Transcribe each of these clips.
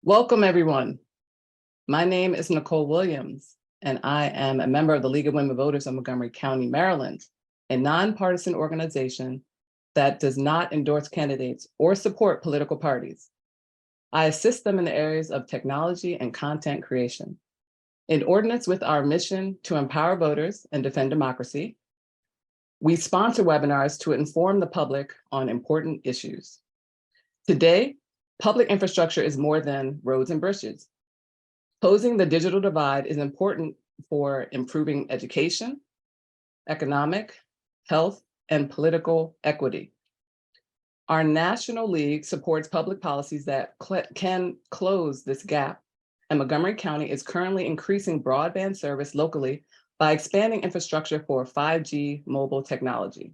Welcome, everyone. My name is Nicole Williams, and I am a member of the League of Women Voters of Montgomery County, Maryland, a nonpartisan organization that does not endorse candidates or support political parties. I assist them in the areas of technology and content creation. In ordinance with our mission to empower voters and defend democracy, we sponsor webinars to inform the public on important issues. Today, public infrastructure is more than roads and bridges. Closing the digital divide is important for improving education, economic, health, and political equity. Our National League supports public policies that can close this gap, and Montgomery County is currently increasing broadband service locally by expanding infrastructure for 5G mobile technology.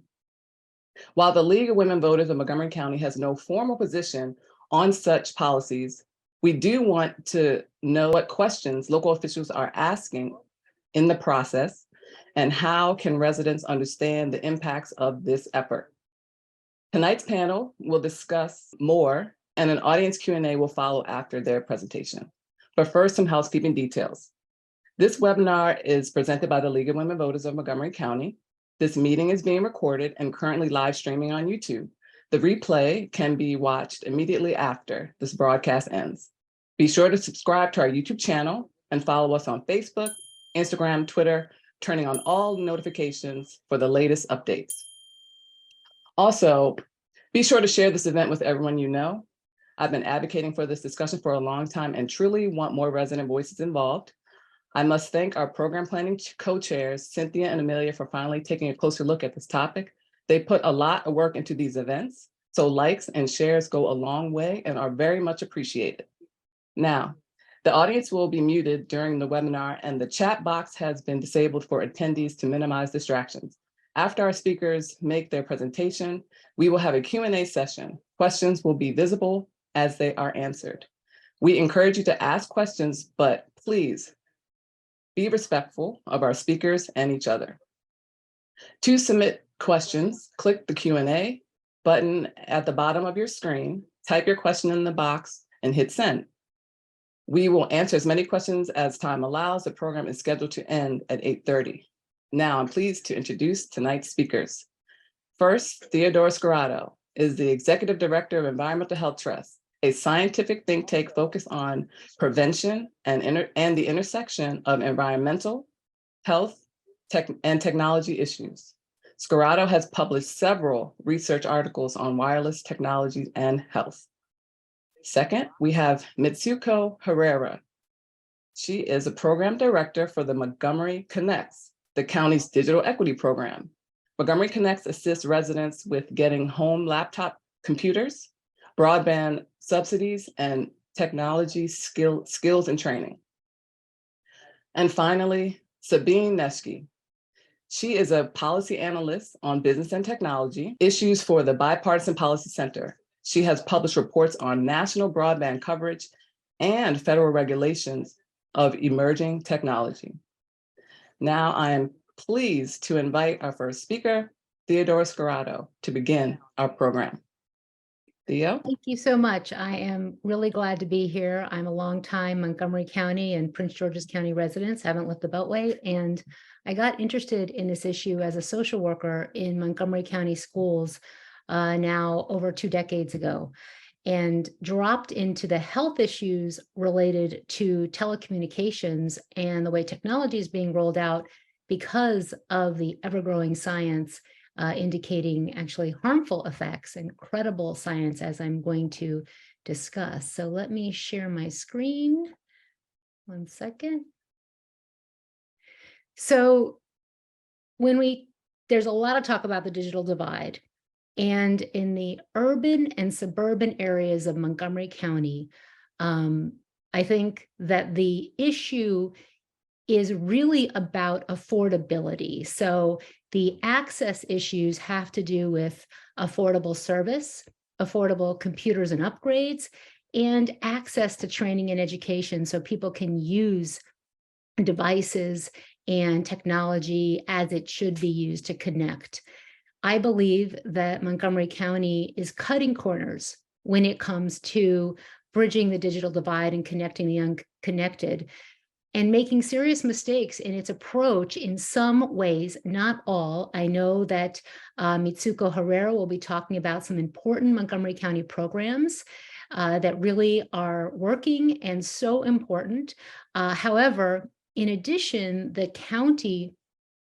While the League of Women Voters of Montgomery County has no formal position on such policies, we do want to know what questions local officials are asking in the process and how can residents understand the impacts of this effort. Tonight's panel will discuss more, and an audience Q&A will follow after their presentation. But first, some housekeeping details. This webinar is presented by the League of Women Voters of Montgomery County. This meeting is being recorded and currently live streaming on YouTube. The replay can be watched immediately after this broadcast ends. Be sure to subscribe to our YouTube channel and follow us on Facebook, Instagram, Twitter, turning on all notifications for the latest updates. Also, be sure to share this event with everyone you know. I've been advocating for this discussion for a long time and truly want more resident voices involved. I must thank our program planning co-chairs, Cynthia and Amelia, for finally taking a closer look at this topic. They put a lot of work into these events, so likes and shares go a long way and are very much appreciated. Now, the audience will be muted during the webinar and the chat box has been disabled for attendees to minimize distractions. After our speakers make their presentation, we will have a Q&A session. Questions will be visible as they are answered. We encourage you to ask questions, but please be respectful of our speakers and each other. To submit questions, click the Q&A button at the bottom of your screen, type your question in the box, and hit send. We will answer as many questions as time allows. The program is scheduled to end at 8:30. Now I'm pleased to introduce tonight's speakers. First, Theodora Scarato is the Executive Director of Environmental Health Trust, a scientific think tank focused on prevention and the intersection of environmental, health, and technology issues. Scarato has published several research articles on wireless technologies and health. Second, we have Mitsuko Herrera. She is a program director for the Montgomery Connects, the county's digital equity program. Montgomery Connects assists residents with getting home laptop computers, broadband subsidies, and technology skills and training. And finally, Sabine Neschke. She is a policy analyst on business and technology issues for the Bipartisan Policy Center. She has published reports on national broadband coverage and federal regulations of emerging technology. Now I am pleased to invite our first speaker, Theodora Scarato, to begin our program. Theo? Thank you so much. I am really glad to be here. I'm a longtime Montgomery County and Prince George's County resident, haven't left the Beltway, and I got interested in this issue as a social worker in Montgomery County schools now over 2 decades ago, and dropped into the health issues related to telecommunications and the way technology is being rolled out because of the ever-growing science indicating actually harmful effects, incredible science, as I'm going to discuss. So let me share my screen. 1 second. So there's a lot of talk about the digital divide. And in the urban and suburban areas of Montgomery County, I think that the issue is really about affordability. So the access issues have to do with affordable service, affordable computers and upgrades, and access to training and education so people can use devices and technology as it should be used to connect. I believe that Montgomery County is cutting corners when it comes to bridging the digital divide and connecting the unconnected, and making serious mistakes in its approach in some ways, not all. I know that Mitsuko Herrera will be talking about some important Montgomery County programs that really are working and so important. However, in addition, the county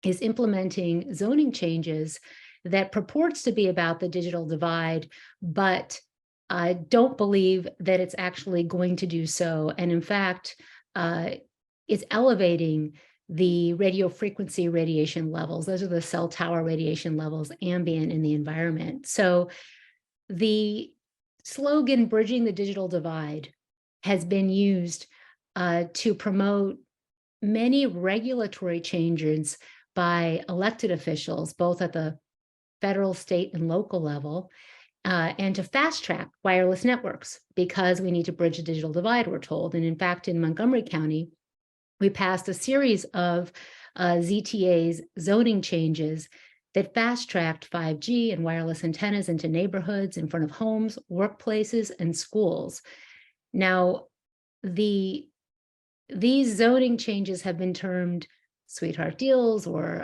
is implementing zoning changes that purports to be about the digital divide, but I don't believe that it's actually going to do so. And in fact, it's elevating the radio frequency radiation levels. Those are the cell tower radiation levels ambient in the environment. So the slogan, bridging the digital divide, has been used to promote many regulatory changes by elected officials, both at the federal, state, and local level, and to fast track wireless networks because we need to bridge the digital divide, we're told. And in fact, in Montgomery County, we passed a series of ZTA's zoning changes that fast-tracked 5G and wireless antennas into neighborhoods, in front of homes, workplaces, and schools. Now, these zoning changes have been termed sweetheart deals or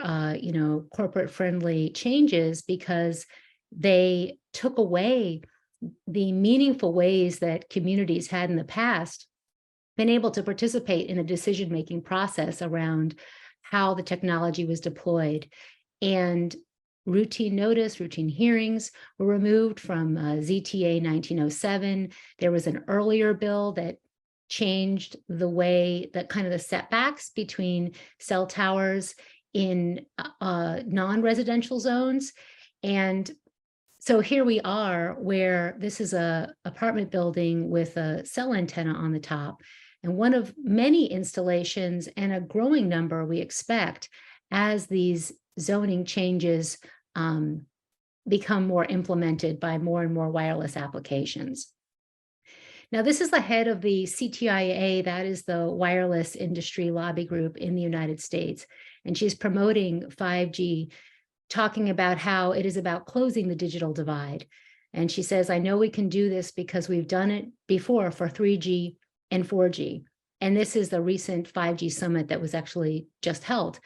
corporate-friendly changes because they took away the meaningful ways that communities had in the past been able to participate in a decision-making process around how the technology was deployed. And routine notice, routine hearings were removed from ZTA 1907. There was an earlier bill that changed the way that kind of the setbacks between cell towers in non-residential zones. And so here we are where this is a apartment building with a cell antenna on the top, and one of many installations and a growing number we expect as these zoning changes become more implemented by more and more wireless applications. Now, this is the head of the CTIA, that is the wireless industry lobby group in the United States, and she's promoting 5G, talking about how it is about closing the digital divide. And she says, I know we can do this because we've done it before for 3G and 4G. And this is the recent 5G summit that was actually just held.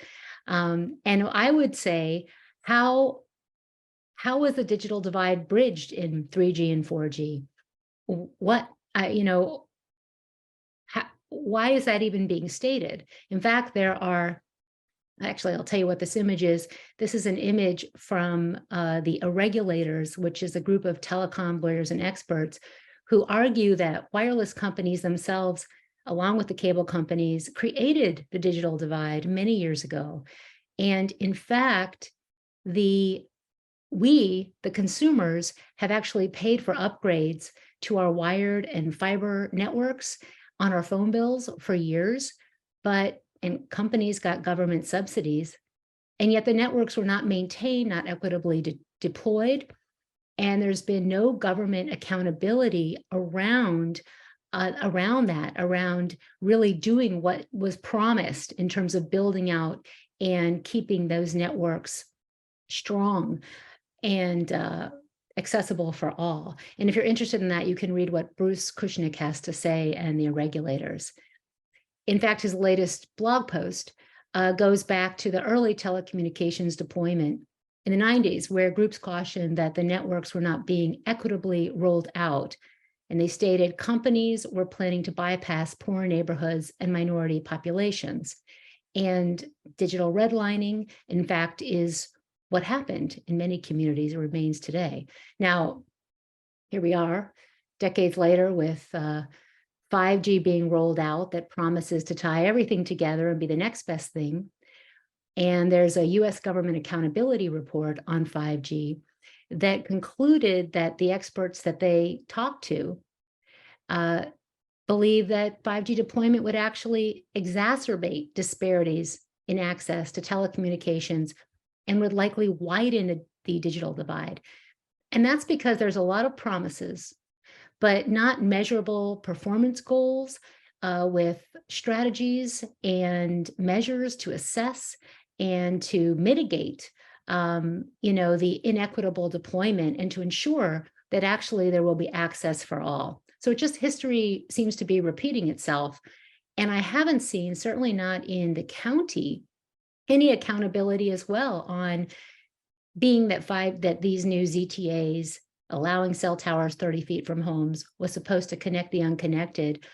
And I would say, how was the digital divide bridged in 3G and 4G? Why is that even being stated? In fact, actually, I'll tell you what this image is. This is an image from the Irregulators, which is a group of telecom lawyers and experts who argue that wireless companies themselves, along with the cable companies, created the digital divide many years ago. And in fact, we, the consumers, have actually paid for upgrades to our wired and fiber networks on our phone bills for years, and companies got government subsidies, and yet the networks were not maintained, not equitably deployed, and there's been no government accountability around really doing what was promised in terms of building out and keeping those networks strong and accessible for all. And if you're interested in that, you can read what Bruce Kushnick has to say and the Irregulators. In fact, his latest blog post goes back to the early telecommunications deployment in the 90s, where groups cautioned that the networks were not being equitably rolled out. And they stated companies were planning to bypass poor neighborhoods and minority populations. And digital redlining, in fact, is what happened in many communities and remains today. Now, here we are, decades later, with 5G being rolled out that promises to tie everything together and be the next best thing. And there's a US government accountability report on 5G that concluded that the experts that they talked to believe that 5G deployment would actually exacerbate disparities in access to telecommunications and would likely widen the digital divide. And that's because there's a lot of promises, but not measurable performance goals with strategies and measures to assess and to mitigate the inequitable deployment and to ensure that actually there will be access for all. So just history seems to be repeating itself. And I haven't seen, certainly not in the county, any accountability as well on being that these new ZTAs allowing cell towers 30 feet from homes was supposed to connect the unconnected.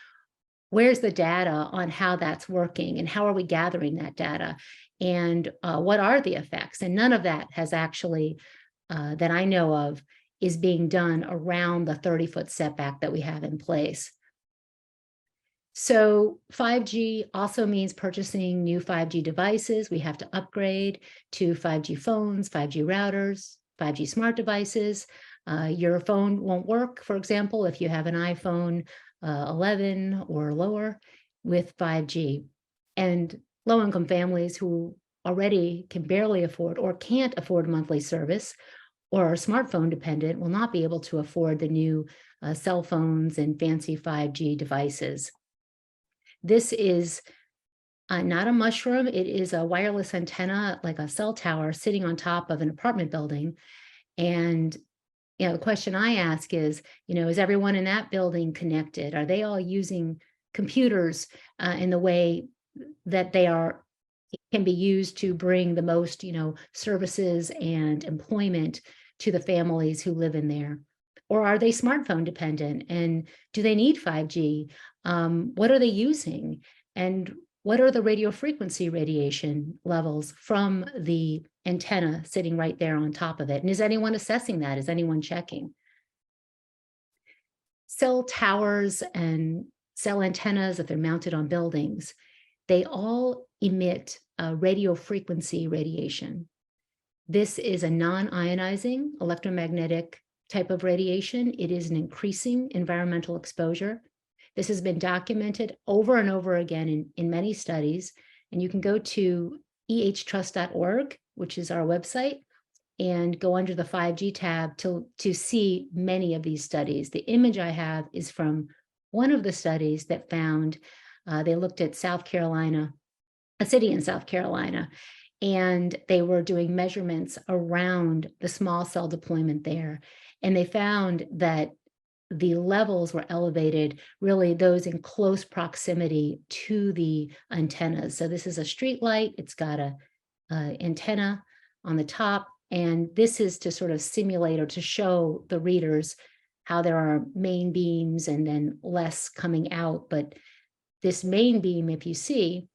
Where's the data on how that's working and how are we gathering that data? And what are the effects? And none of that has actually, that I know of, is being done around the 30-foot setback that we have in place. So 5G also means purchasing new 5G devices. We have to upgrade to 5G phones, 5G routers, 5G smart devices. Your phone won't work, for example, if you have an iPhone 11 or lower with 5G. And low-income families who already can barely afford or can't afford monthly service or are smartphone dependent will not be able to afford the new cell phones and fancy 5G devices. This is not a mushroom. It is a wireless antenna, like a cell tower sitting on top of an apartment building. And the question I ask is, is everyone in that building connected? Are they all using computers in the way that can be used to bring the most, services and employment to the families who live in there? Or are they smartphone dependent? And do they need 5G? What are they using? And what are the radio frequency radiation levels from the antenna sitting right there on top of it? And is anyone assessing that? Is anyone checking? Cell towers and cell antennas, if they're mounted on buildings, they all emit radio frequency radiation. This is a non-ionizing electromagnetic type of radiation. It is an increasing environmental exposure. This has been documented over and over again in many studies, and you can go to ehtrust.org, which is our website, and go under the 5G tab to see many of these studies. The image I have is from one of the studies that found, they looked at South Carolina, a city in South Carolina, and they were doing measurements around the small cell deployment there. And they found that the levels were elevated, really those in close proximity to the antennas. So this is a street light. It's got a antenna on the top. And this is to sort of simulate or to show the readers how there are main beams and then less coming out. But this main beam, if you see,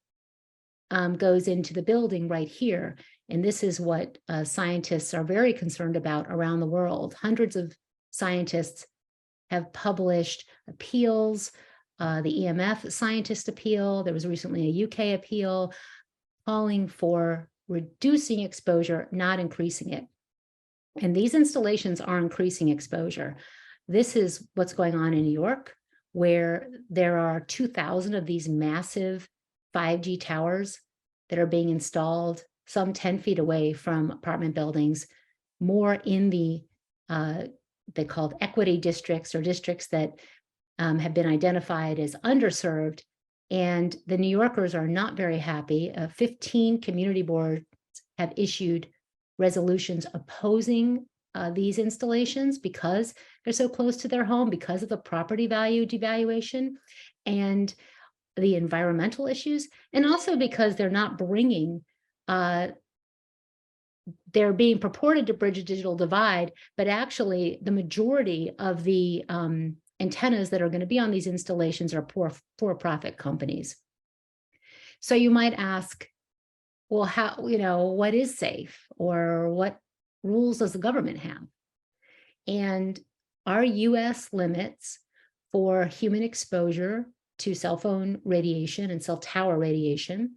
goes into the building right here. And this is what scientists are very concerned about around the world. Hundreds of scientists have published appeals, the EMF scientist appeal. There was recently a UK appeal calling for reducing exposure, not increasing it. And these installations are increasing exposure. This is what's going on in New York, where there are 2,000 of these massive 5G towers that are being installed, some 10 feet away from apartment buildings, more in the they called equity districts, or districts that have been identified as underserved. And the New Yorkers are not very happy. 15 community boards have issued resolutions opposing these installations because they're so close to their home, because of the property value devaluation and the environmental issues, and also because they're not bringing they're being purported to bridge a digital divide, but actually the majority of the antennas that are going to be on these installations are for-profit companies. So you might ask, well, how, what is safe, or what rules does the government have? And our US limits for human exposure to cell phone radiation and cell tower radiation,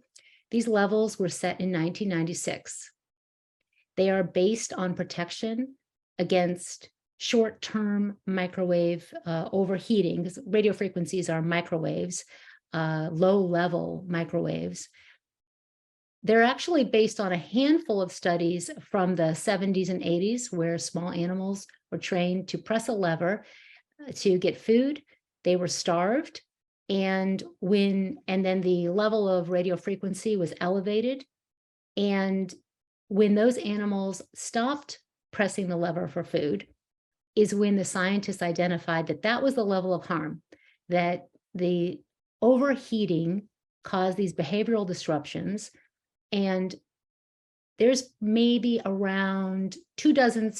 these levels were set in 1996. They are based on protection against short-term microwave overheating, because radio frequencies are microwaves, low-level microwaves. They're actually based on a handful of studies from the 70s and 80s, where small animals were trained to press a lever to get food. They were starved, and then the level of radio frequency was elevated. And when those animals stopped pressing the lever for food, is when the scientists identified that that was the level of harm, that the overheating caused these behavioral disruptions. And there's maybe around two dozen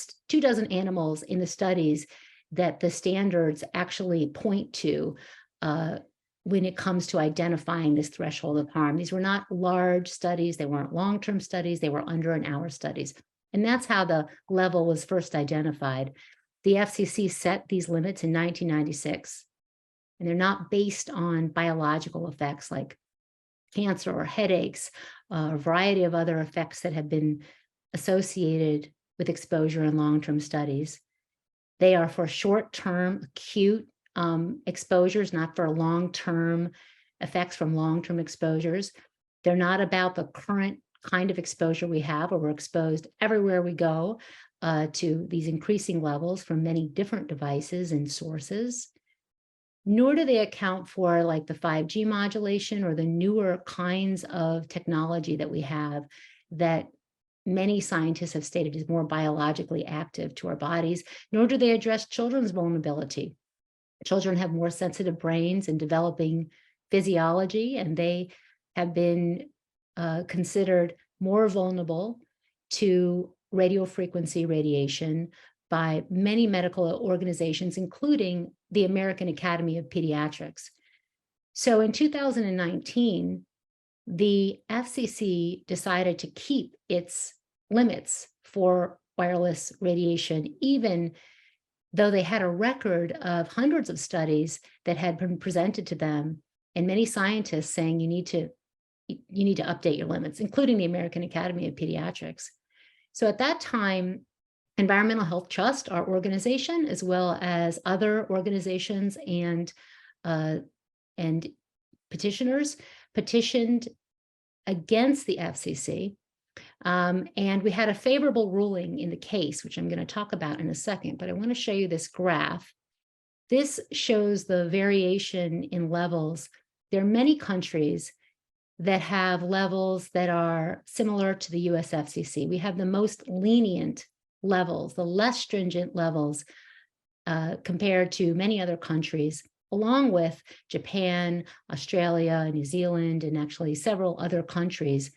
animals in the studies that the standards actually point to when it comes to identifying this threshold of harm. These were not large studies. They weren't long-term studies. They were under an hour studies. And that's how the level was first identified. The FCC set these limits in 1996, and they're not based on biological effects like cancer or headaches, a variety of other effects that have been associated with exposure in long-term studies. They are for short-term acute exposures, not for long-term effects from long-term exposures. They're not about the current kind of exposure we have, where we're exposed everywhere we go to these increasing levels from many different devices and sources. Nor do they account for like the 5G modulation or the newer kinds of technology that we have that many scientists have stated is more biologically active to our bodies, nor do they address children's vulnerability. Children have more sensitive brains and developing physiology, and they have been considered more vulnerable to radiofrequency radiation by many medical organizations, including the American Academy of Pediatrics. So in 2019, the FCC decided to keep its limits for wireless radiation, even though they had a record of hundreds of studies that had been presented to them, and many scientists saying you need to update your limits, including the American Academy of Pediatrics. So at that time, Environmental Health Trust, our organization, as well as other organizations and petitioners, petitioned against the FCC. And we had a favorable ruling in the case, which I'm going to talk about in a second, but I want to show you this graph. This shows the variation in levels. There are many countries that have levels that are similar to the US FCC. We have the most lenient levels, the less stringent levels compared to many other countries, along with Japan, Australia, New Zealand, and actually several other countries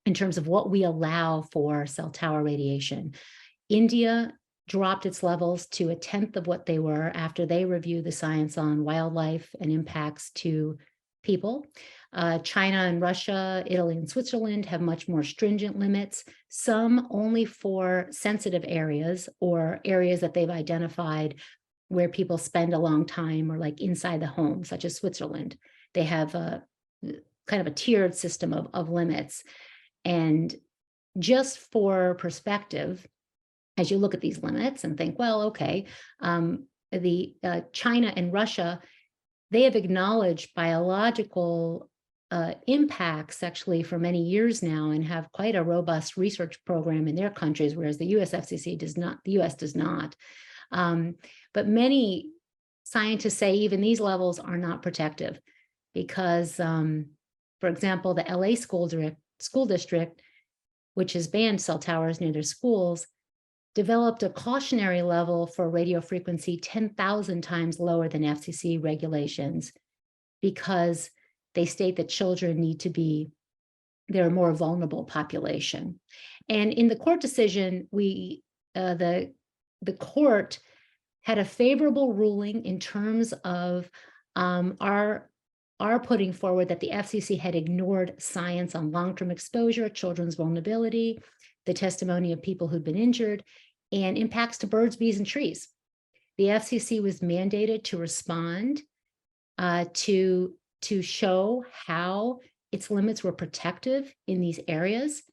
in terms of what we allow for cell tower radiation. India dropped its levels to 1/10 of what they were after they reviewed the science on wildlife and impacts to people. China and Russia, Italy and Switzerland have much more stringent limits, some only for sensitive areas or areas that they've identified where people spend a long time or like inside the home, such as Switzerland. They have a kind of a tiered system of limits. And just for perspective, as you look at these limits and think, well, okay, China and Russia, they have acknowledged biological impacts actually for many years now and have quite a robust research program in their countries, whereas the US FCC does not, the US does not. But many scientists say even these levels are not protective because, for example, the LA school district, which has banned cell towers near their schools, developed a cautionary level for radio frequency 10,000 times lower than FCC regulations because they state that children need to be, they're a more vulnerable population. And in the court decision, the court had a favorable ruling in terms of our putting forward that the FCC had ignored science on long-term exposure, children's vulnerability, the testimony of people who'd been injured, and impacts to birds, bees, and trees. The FCC was mandated to respond to show how its limits were protective in these areas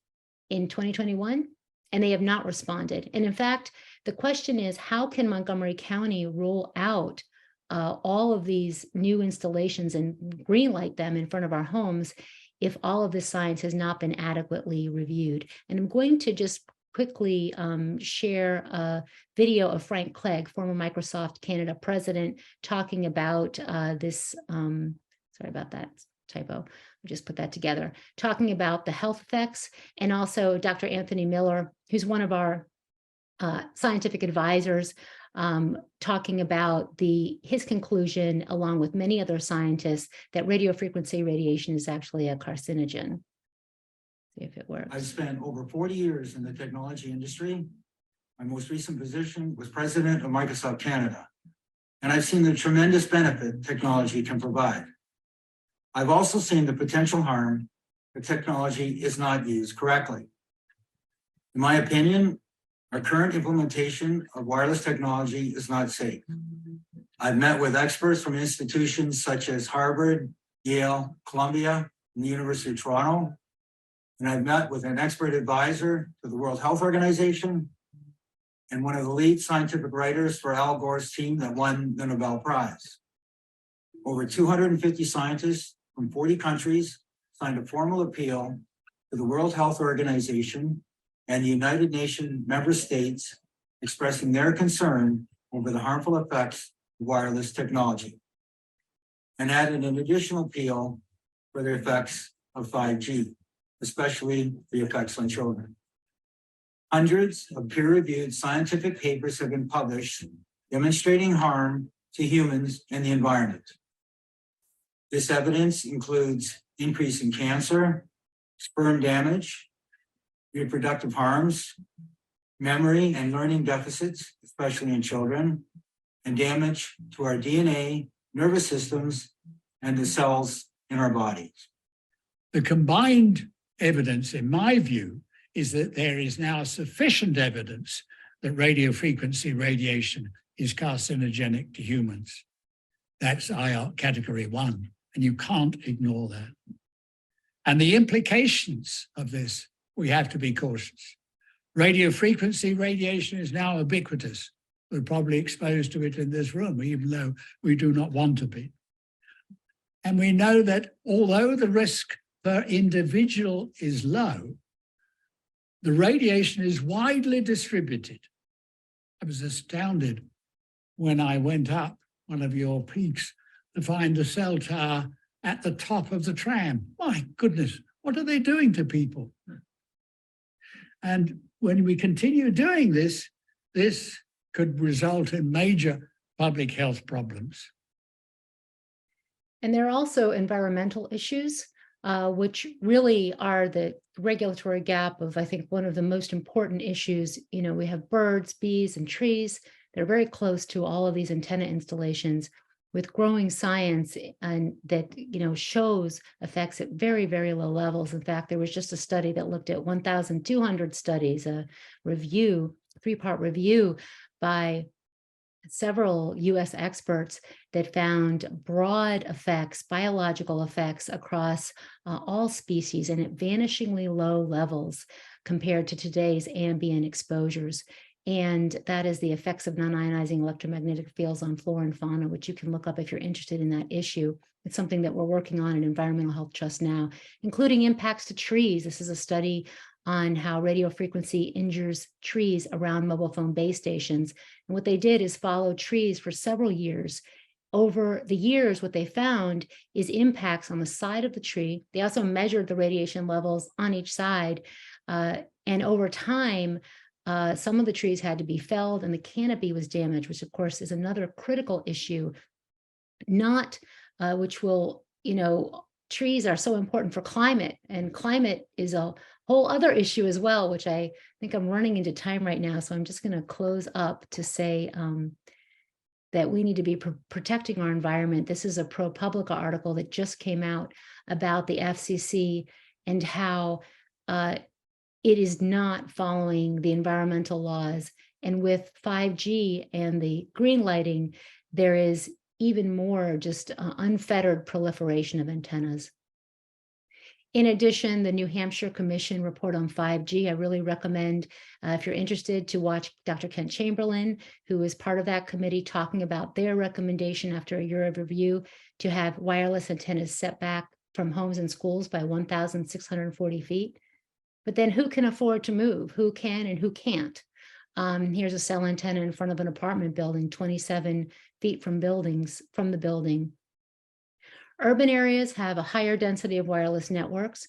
in 2021, and they have not responded. And in fact, the question is, how can Montgomery County roll out all of these new installations and greenlight them in front of our homes if all of this science has not been adequately reviewed? And I'm going to just quickly share a video of Frank Clegg, former Microsoft Canada president, talking about this, sorry about that typo, I just put that together, talking about the health effects, and also Dr. Anthony Miller, who's one of our scientific advisors talking about his conclusion, along with many other scientists, that radio frequency radiation is actually a carcinogen. See if it works. I've spent over 40 years in the technology industry. My most recent position was president of Microsoft Canada, and I've seen the tremendous benefit technology can provide. I've also seen the potential harm if technology is not used correctly. In my opinion, our current implementation of wireless technology is not safe. I've met with experts from institutions such as Harvard, Yale, Columbia, and the University of Toronto. And I've met with an expert advisor to the World Health Organization and one of the lead scientific writers for Al Gore's team that won the Nobel Prize. Over 250 scientists from 40 countries signed a formal appeal to the World Health Organization and the United Nations member states expressing their concern over the harmful effects of wireless technology, and added an additional appeal for the effects of 5G, especially the effects on children. Hundreds of peer-reviewed scientific papers have been published demonstrating harm to humans and the environment. This evidence includes increase in cancer, sperm damage, reproductive harms, memory and learning deficits, especially in children, and damage to our DNA, nervous systems, and the cells in our bodies. The combined evidence, in my view, is that there is now sufficient evidence that radio frequency radiation is carcinogenic to humans. That's IR category 1, and you can't ignore that. And the implications of this, we have to be cautious. Radio frequency radiation is now ubiquitous. We're probably exposed to it in this room, even though we do not want to be. And we know that although the risk per individual is low, the radiation is widely distributed. I was astounded when I went up one of your peaks to find a cell tower at the top of the tram. My goodness, what are they doing to people? And when we continue doing this, this could result in major public health problems. And there are also environmental issues, which really are the regulatory gap of, I think, one of the most important issues. You know, we have birds, bees, and trees. They're very close to all of these antenna installations, with growing science and that, you know, shows effects at very, very low levels. In fact, there was just a study that looked at 1,200 studies, a review, 3-part review by several US experts that found broad effects, biological effects across all species and at vanishingly low levels compared to today's ambient exposures. And that is the effects of non-ionizing electromagnetic fields on flora and fauna, which you can look up if you're interested in that issue. It's something that we're working on in Environmental Health Trust now, including impacts to trees. This is a study on how radio frequency injures trees around mobile phone base stations. And what they did is follow trees for several years. Over the years, what they found is impacts on the side of the tree. They also measured the radiation levels on each side. And over time, some of the trees had to be felled and the canopy was damaged, which of course is another critical issue, which will, you know, trees are so important for climate, and climate is a whole other issue as well, which I think I'm running into time right now. So I'm just going to close up to say that we need to be protecting our environment. This is a ProPublica article that just came out about the FCC and how it is not following the environmental laws. And with 5G and the green lighting, there is even more just unfettered proliferation of antennas. In addition, the New Hampshire Commission report on 5G, I really recommend, if you're interested, to watch Dr. Kent Chamberlain, who is part of that committee, talking about their recommendation after a year of review to have wireless antennas set back from homes and schools by 1,640 feet. But then who can afford to move? Who can and who can't? Here's a cell antenna in front of an apartment building, 27 feet from the building. Urban areas have a higher density of wireless networks,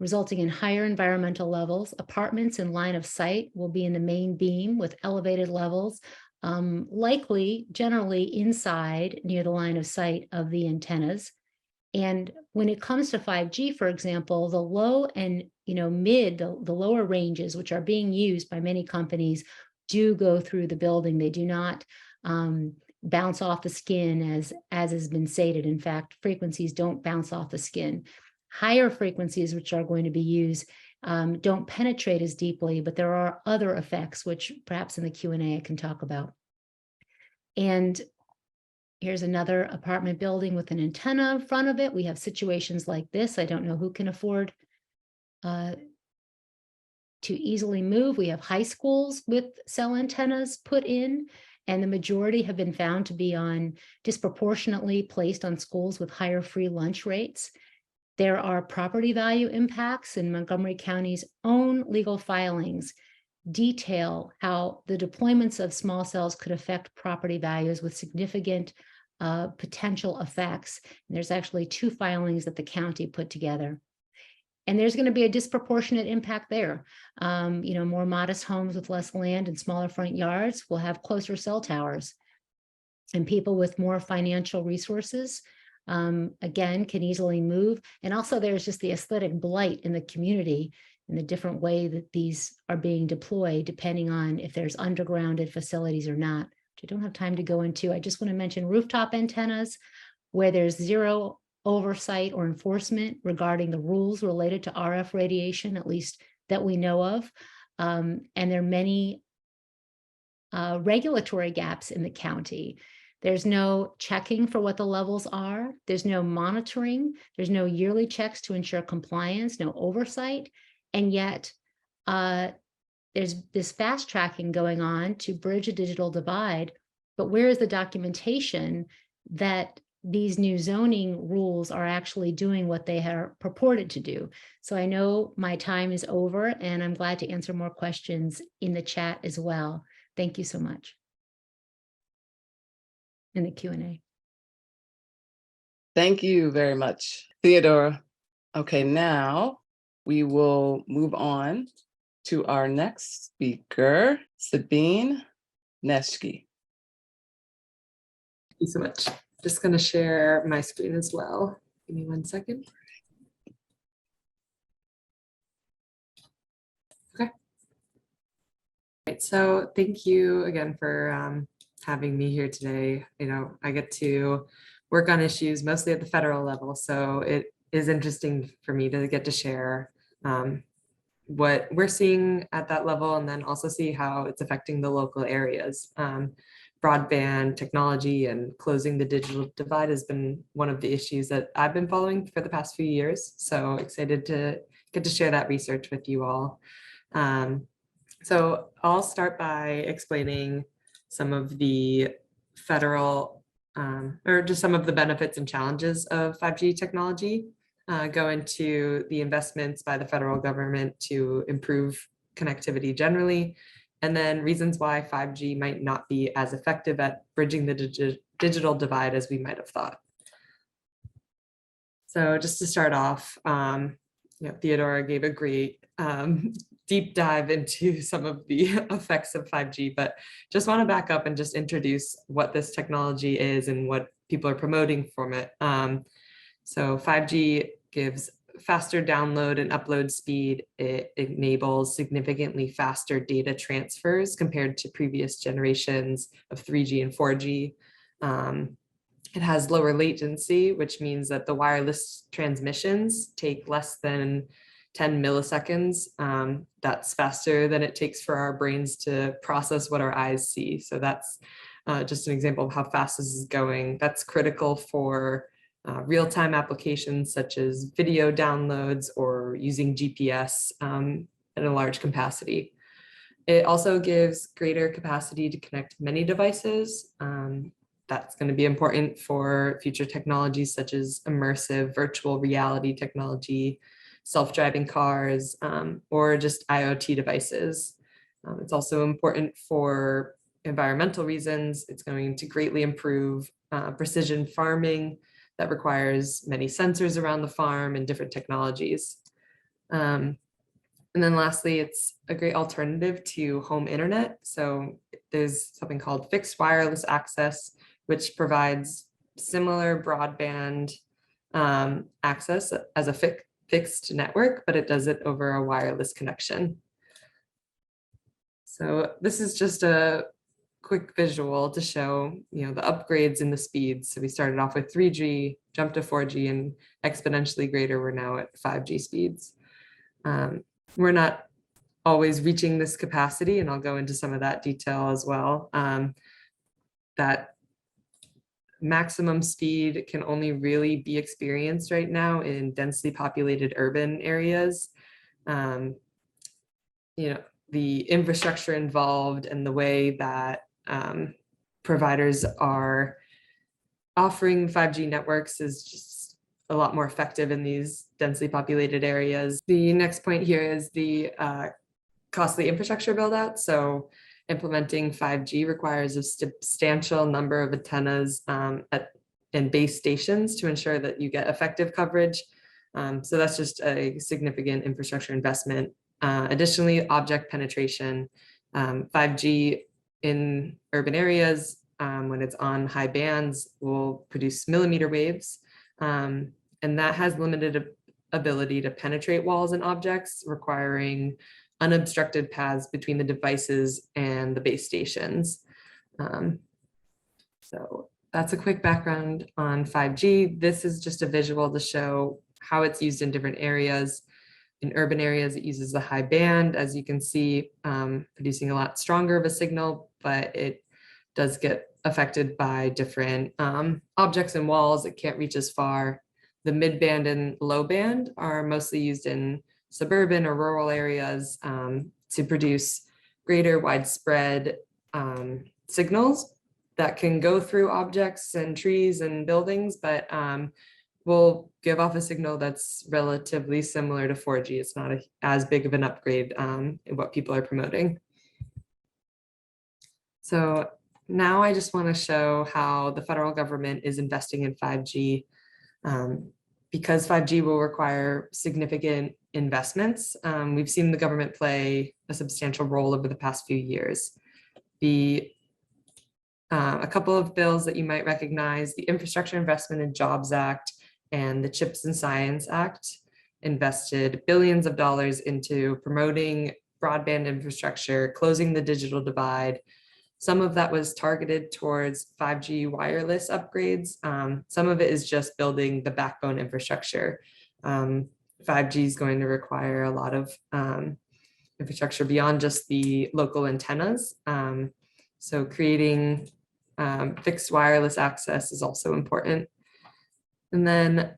resulting in higher environmental levels. Apartments in line of sight will be in the main beam with elevated levels likely generally inside near the line of sight of the antennas. And when it comes to 5G, for example, the low and mid, the lower ranges, which are being used by many companies, do go through the building. They do not bounce off the skin as has been stated. In fact, frequencies don't bounce off the skin. Higher frequencies, which are going to be used, don't penetrate as deeply, but there are other effects, which perhaps in the Q&A I can talk about. And here's another apartment building with an antenna in front of it. We have situations like this. I don't know who can afford to easily move. We have high schools with cell antennas put in, and the majority have been found to be disproportionately placed on schools with higher free lunch rates. There are property value impacts, in Montgomery County's own legal filings detail how the deployments of small cells could affect property values with significant potential effects. And there's actually 2 filings that the county put together. And there's going to be a disproportionate impact there. More modest homes with less land and smaller front yards will have closer cell towers. And people with more financial resources, again, can easily move. And also there's just the aesthetic blight in the community and the different way that these are being deployed, depending on if there's undergrounded facilities or not, which I don't have time to go into. I just want to mention rooftop antennas, where there's zero oversight or enforcement regarding the rules related to RF radiation, at least that we know of. And there are many regulatory gaps in the county. There's no checking for what the levels are. There's no monitoring. There's no yearly checks to ensure compliance, no oversight. And yet there's this fast tracking going on to bridge a digital divide. But where is the documentation that these new zoning rules are actually doing what they are purported to do? So I know my time is over, and I'm glad to answer more questions in the chat as well. Thank you so much. In the Q&A. Thank you very much, Theodora. Okay, now we will move on to our next speaker, Sabine Neschke. Thank you so much. Just going to share my screen as well. Give me 1 second. Okay. Right, so thank you again for having me here today. I get to work on issues mostly at the federal level, so it is interesting for me to get to share what we're seeing at that level, and then also see how it's affecting the local areas. Broadband technology and closing the digital divide has been one of the issues that I've been following for the past few years. So excited to get to share that research with you all. So I'll start by explaining some of the federal or just some of the benefits and challenges of 5G technology, go into the investments by the federal government to improve connectivity generally, and then reasons why 5G might not be as effective at bridging the digital divide as we might have thought. So just to start off, Theodora gave a great deep dive into some of the effects of 5G, but just want to back up and just introduce what this technology is and what people are promoting from it. So 5G gives faster download and upload speed. It enables significantly faster data transfers compared to previous generations of 3G and 4G. It has lower latency, which means that the wireless transmissions take less than 10 milliseconds. That's faster than it takes for our brains to process what our eyes see. So that's just an example of how fast this is going. That's critical for real-time applications such as video downloads or using GPS at a large capacity. It also gives greater capacity to connect many devices. That's going to be important for future technologies such as immersive virtual reality technology, self-driving cars, or just IoT devices. It's also important for environmental reasons. It's going to greatly improve precision farming that requires many sensors around the farm and different technologies. And then lastly, it's a great alternative to home internet. So there's something called fixed wireless access, which provides similar broadband access as a fixed network, but it does it over a wireless connection. So this is just a quick visual to show, the upgrades in the speeds. So we started off with 3G, jumped to 4G, and exponentially greater, we're now at 5G speeds. We're not always reaching this capacity, and I'll go into some of that detail as well. That maximum speed can only really be experienced right now in densely populated urban areas. The infrastructure involved and the way that providers are offering 5G networks is just a lot more effective in these densely populated areas. The next point here is the costly infrastructure build out. So implementing 5G requires a substantial number of antennas and base stations to ensure that you get effective coverage. So that's just a significant infrastructure investment. Additionally, object penetration, 5G in urban areas, when it's on high bands, will produce millimeter waves. And that has limited ability to penetrate walls and objects, requiring unobstructed paths between the devices and the base stations. So that's a quick background on 5G. This is just a visual to show how it's used in different areas. In urban areas, it uses the high band, as you can see, producing a lot stronger of a signal, but it does get affected by different objects and walls. It can't reach as far. The mid band and low band are mostly used in suburban or rural areas to produce greater widespread signals that can go through objects and trees and buildings, but will give off a signal that's relatively similar to 4G. It's not as big of an upgrade in what people are promoting. So now I just want to show how the federal government is investing in 5G. Because 5G will require significant investments, we've seen the government play a substantial role over the past few years. A couple of bills that you might recognize, the Infrastructure Investment and Jobs Act and the CHIPS and Science Act, invested billions of dollars into promoting broadband infrastructure, closing the digital divide. Some of that was targeted towards 5G wireless upgrades. Some of it is just building the backbone infrastructure. 5G is going to require a lot of infrastructure beyond just the local antennas. So creating fixed wireless access is also important. And then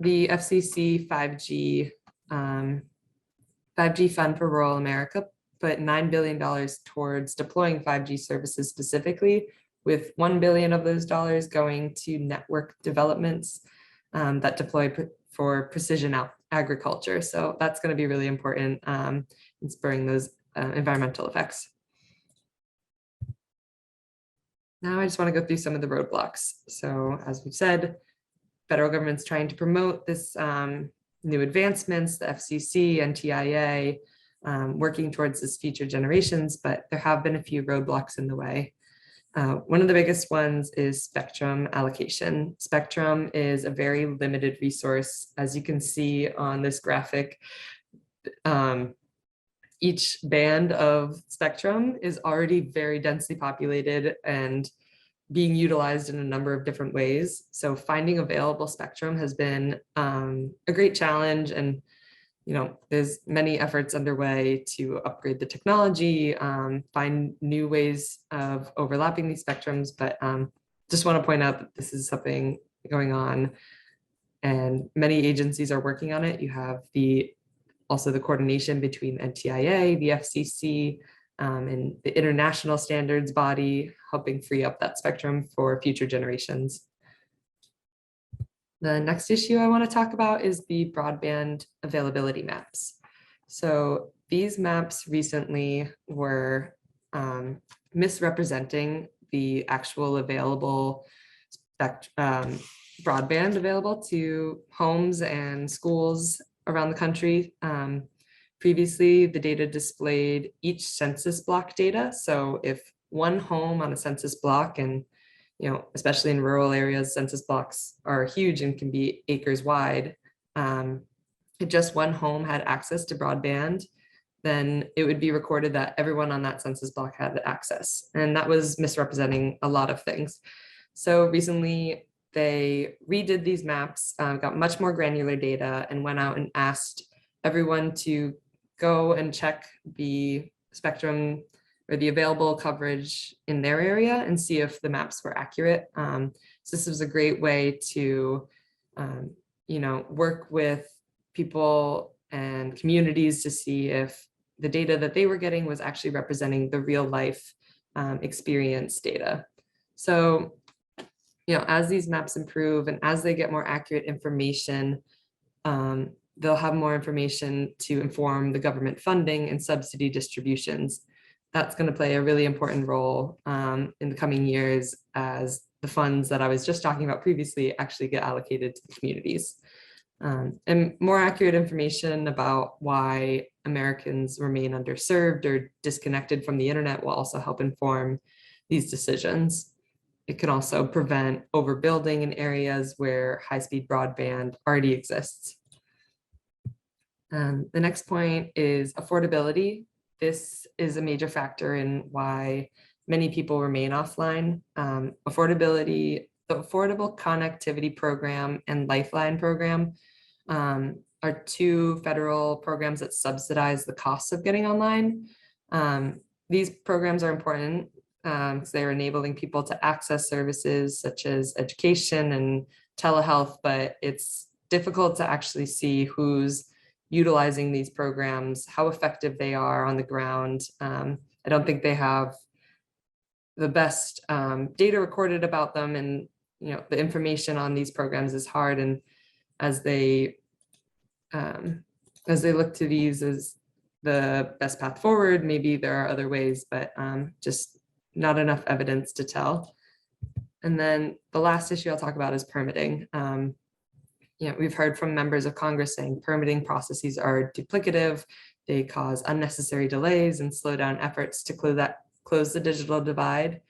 the FCC 5G Fund for Rural America put $9 billion towards deploying 5G services specifically, with $1 billion of those dollars going to network developments that deploy for precision agriculture. So that's going to be really important in spurring those environmental effects. Now I just want to go through some of the roadblocks. So as we've said, federal government's trying to promote this new advancements, the FCC and TIA, working towards this future generations, but there have been a few roadblocks in the way. One of the biggest ones is spectrum allocation. Spectrum is a very limited resource. As you can see on this graphic, each band of spectrum is already very densely populated and being utilized in a number of different ways. So finding available spectrum has been a great challenge, and there's many efforts underway to upgrade the technology, find new ways of overlapping these spectrums, but just want to point out that this is something going on and many agencies are working on it. You have also the coordination between NTIA, the FCC, and the international standards body, helping free up that spectrum for future generations. The next issue I want to talk about is the broadband availability maps. So these maps recently were misrepresenting the actual available broadband available to homes and schools around the country. Previously, the data displayed each census block data. So if one home on a census block, and especially in rural areas, census blocks are huge and can be acres wide. If just one home had access to broadband, then it would be recorded that everyone on that census block had access. And that was misrepresenting a lot of things. So recently they redid these maps, got much more granular data, and went out and asked everyone to go and check the spectrum or the available coverage in their area and see if the maps were accurate. So this was a great way to, work with people and communities to see if the data that they were getting was actually representing the real life experience data. So, as these maps improve and as they get more accurate information, they'll have more information to inform the government funding and subsidy distributions. That's going to play a really important role in the coming years as the funds that I was just talking about previously actually get allocated to the communities. And more accurate information about why Americans remain underserved or disconnected from the internet will also help inform these decisions. It can also prevent overbuilding in areas where high-speed broadband already exists. The next point is affordability. This is a major factor in why many people remain offline. Affordability, the Affordable Connectivity Program and Lifeline Program are two federal programs that subsidize the costs of getting online. These programs are important because they're enabling people to access services such as education and telehealth, but it's difficult to actually see who's utilizing these programs, how effective they are on the ground. I don't think they have the best data recorded about them, and the information on these programs is hard. And as they look to these as the best path forward, maybe there are other ways, but just not enough evidence to tell. And then the last issue I'll talk about is permitting. We've heard from members of Congress saying permitting processes are duplicative. They cause unnecessary delays and slow down efforts to close the digital divide.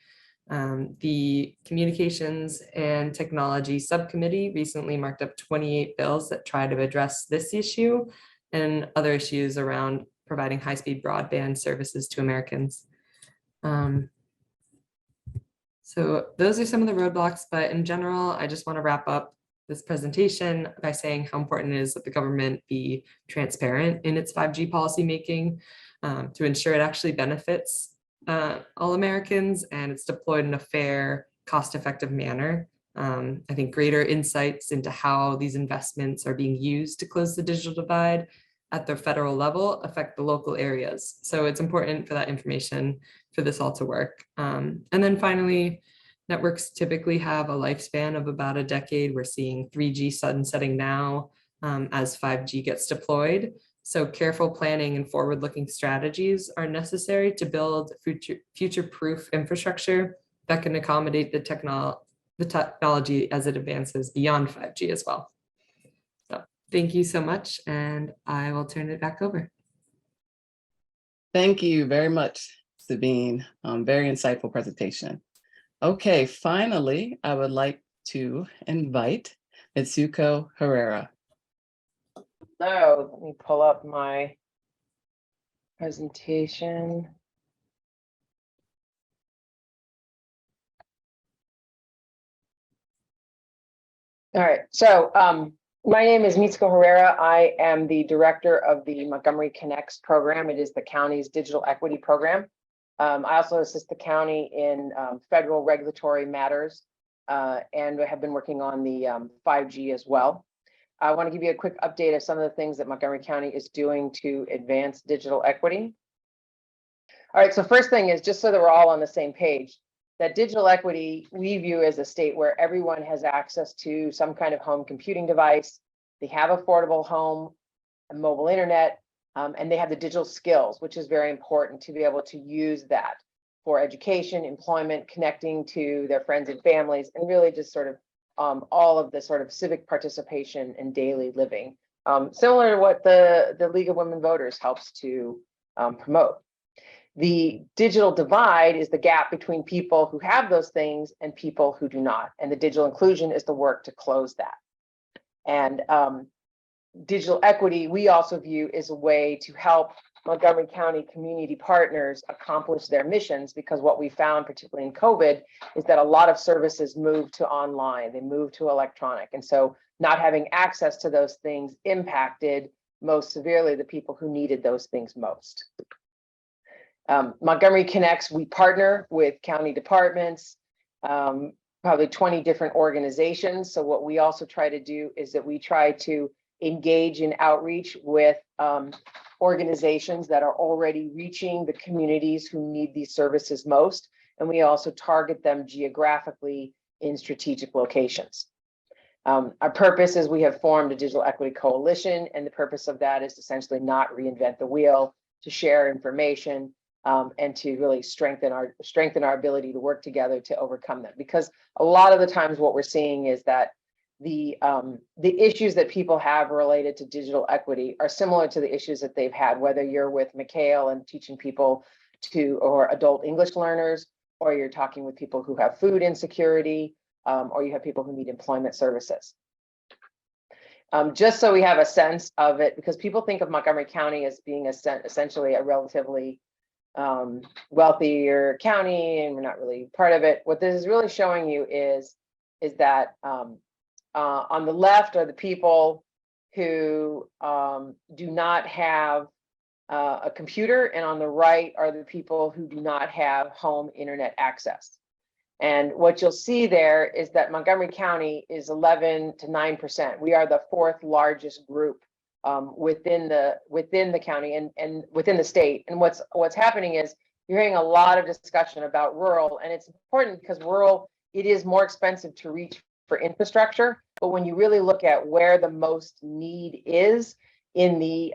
The Communications and Technology Subcommittee recently marked up 28 bills that try to address this issue and other issues around providing high-speed broadband services to Americans. So those are some of the roadblocks, but in general, I just want to wrap up this presentation by saying how important it is that the government be transparent in its 5G policymaking to ensure it actually benefits all Americans and it's deployed in a fair, cost-effective manner. I think greater insights into how these investments are being used to close the digital divide at the federal level affect the local areas. So it's important for that information for this all to work. And then finally, networks typically have a lifespan of about a decade. We're seeing 3G sunsetting now as 5G gets deployed. So careful planning and forward-looking strategies are necessary to build future-proof infrastructure that can accommodate the technology as it advances beyond 5G as well. So thank you so much, and I will turn it back over. Thank you very much, Sabine. Very insightful presentation. Okay, finally, I would like to invite Mitsuko Herrera. So let me pull up my presentation. All right, so my name is Mitsuko Herrera. I am the director of the Montgomery Connects program. It is the county's digital equity program. I also assist the county in federal regulatory matters and have been working on the 5G as well. I want to give you a quick update of some of the things that Montgomery County is doing to advance digital equity. All right, so first thing is, just so that we're all on the same page, that digital equity we view as a state where everyone has access to some kind of home computing device. They have affordable home and mobile internet, and they have the digital skills, which is very important to be able to use that for education, employment, connecting to their friends and families, and really just sort of all of the sort of civic participation in daily living similar to what the League of Women Voters helps to promote. The digital divide is the gap between people who have those things and people who do not. And the digital inclusion is the work to close that. And digital equity, we also view as a way to help Montgomery County community partners accomplish their missions, because what we found, particularly in COVID, is that a lot of services moved to online, they moved to electronic. And so not having access to those things impacted most severely the people who needed those things most. Montgomery Connects, we partner with county departments, probably 20 different organizations. So what we also try to do is that we try to engage in outreach with organizations that are already reaching the communities who need these services most. And we also target them geographically in strategic locations. Our purpose is we have formed a digital equity coalition, and the purpose of that is essentially not reinvent the wheel, to share information and to really strengthen our ability to work together to overcome them. Because a lot of the times what we're seeing is that the issues that people have related to digital equity are similar to the issues that they've had, whether you're with McHale and teaching people or adult English learners, or you're talking with people who have food insecurity, or you have people who need employment services. Just so we have a sense of it, because people think of Montgomery County as being essentially a relatively wealthier county, and we're not really part of it. What this is really showing you is that on the left are the people who do not have a computer, and on the right are the people who do not have home internet access. And what you'll see there is that Montgomery County is 11 to 9%. We are the fourth largest group within the county and within the state. And what's happening is you're hearing a lot of discussion about rural, and it's important because rural, it is more expensive to reach for infrastructure. But when you really look at where the most need is in the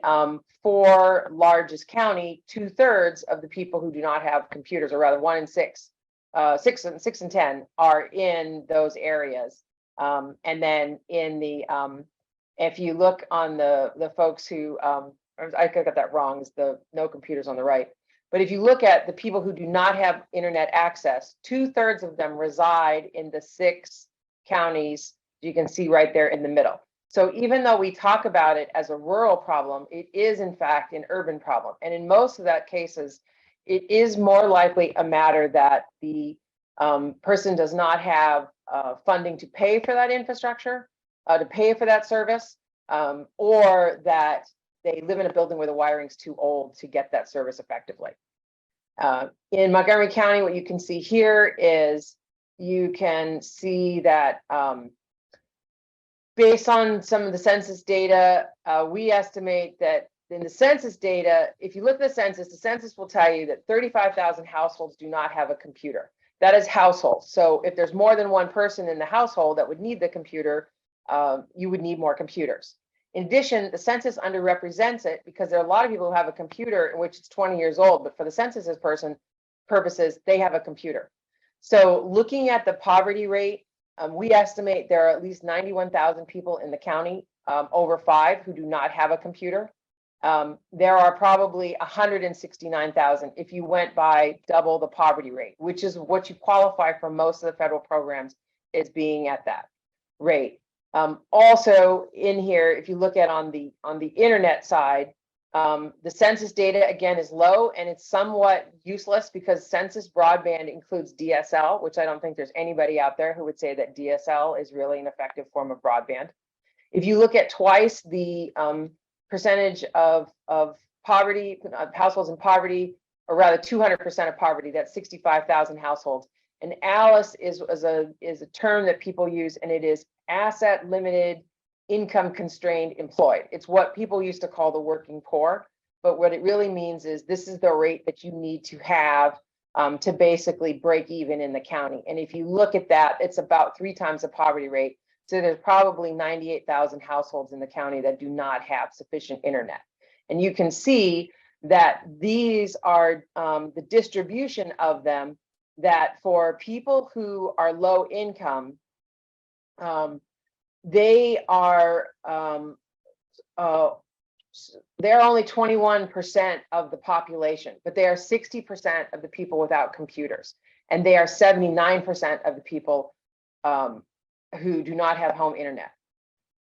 four largest county, 2/3 of the people who do not have computers, or rather 1 in 6, 6 in 10 are in those areas. And then in the if you look on the folks who I got that wrong, is the no computers on the right. But if you look at the people who do not have internet access, 2/3 of them reside in the 6 counties you can see right there in the middle. So even though we talk about it as a rural problem, it is in fact an urban problem. And in most of that cases, it is more likely a matter that the person does not have funding to pay for that infrastructure, to pay for that service, or that they live in a building where the wiring's too old to get that service effectively. In Montgomery County, what you can see here is you can see that based on some of the census data, we estimate that in the census data, if you look at the census will tell you that 35,000 households do not have a computer. That is households. So if there's more than one person in the household that would need the computer, you would need more computers. In addition, the census underrepresents it because there are a lot of people who have a computer in which it's 20 years old, but for the census's purposes, they have a computer. So looking at the poverty rate, we estimate there are at least 91,000 people in the county over 5 who do not have a computer. There are probably 169,000 if you went by double the poverty rate, which is what you qualify for most of the federal programs as being at that rate. Also in here, if you look at on the internet side, the census data again is low, and it's somewhat useless because census broadband includes DSL, which I don't think there's anybody out there who would say that DSL is really an effective form of broadband. If you look at twice the percentage of poverty, households in poverty, or rather 200% of poverty, that's 65,000 households. And ALICE is a term that people use, and it is asset limited, income constrained employed. It's what people used to call the working poor, but what it really means is this is the rate that you need to have to basically break even in the county. And if you look at that, it's about 3 times the poverty rate. So there's probably 98,000 households in the county that do not have sufficient internet. And you can see that these are the distribution of them, that for people who are low income, they are they're only 21% of the population, but they are 60% of the people without computers. And they are 79% of the people who do not have home internet.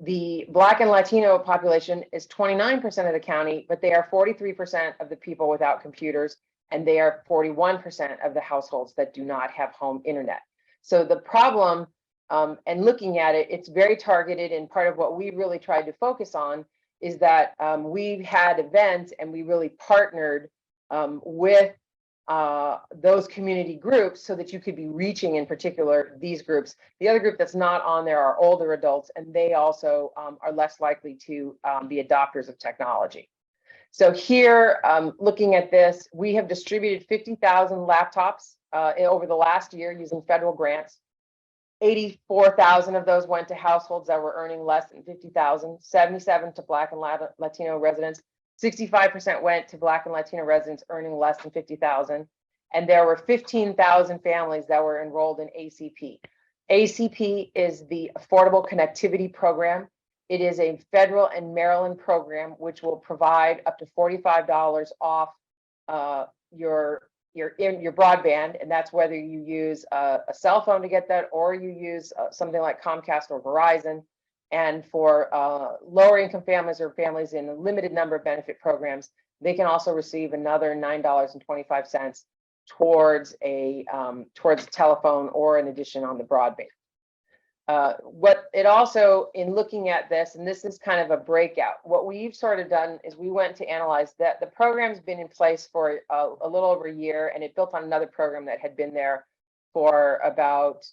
The Black and Latino population is 29% of the county, but they are 43% of the people without computers, and they are 41% of the households that do not have home internet. So the problem, and looking at it, it's very targeted, and part of what we really tried to focus on is that we've had events and we really partnered with those community groups so that you could be reaching, in particular, these groups. The other group that's not on there are older adults, and they also are less likely to be adopters of technology. So here, looking at this, we have distributed 50,000 laptops over the last year using federal grants. 84,000 of those went to households that were earning less than 50,000, 77 to Black and Latino residents, 65% went to Black and Latino residents earning less than 50,000. And there were 15,000 families that were enrolled in ACP. ACP is the Affordable Connectivity Program. It is a federal and Maryland program which will provide up to $45 off your broadband, and that's whether you use a cell phone to get that or you use something like Comcast or Verizon. And for lower income families or families in a limited number of benefit programs, they can also receive another $9.25 towards a telephone or an addition on the broadband. What it also, in looking at this, and this is kind of a breakout, what we've sort of done is we went to analyze that the program's been in place for a little over a year, and it built on another program that had been there for about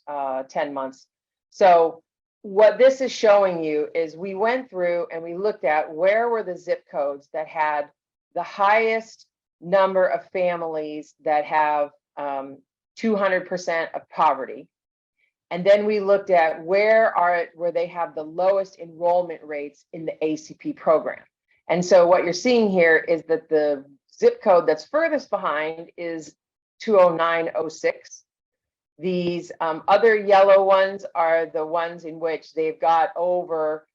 10 months. So what this is showing you is we went through and we looked at where were the zip codes that had the highest number of families that have 200% of poverty. And then we looked at where they have the lowest enrollment rates in the ACP program. And so what you're seeing here is that the zip code that's furthest behind is 20906. These other yellow ones are the ones in which they've got over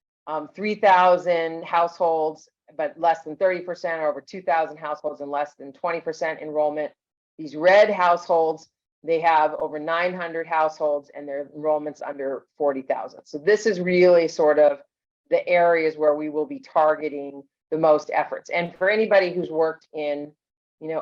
3,000 households, but less than 30%, or over 2,000 households and less than 20% enrollment. These red households, they have over 900 households and their enrollment's under 40,000. So this is really sort of the areas where we will be targeting the most efforts. And for anybody who's worked in,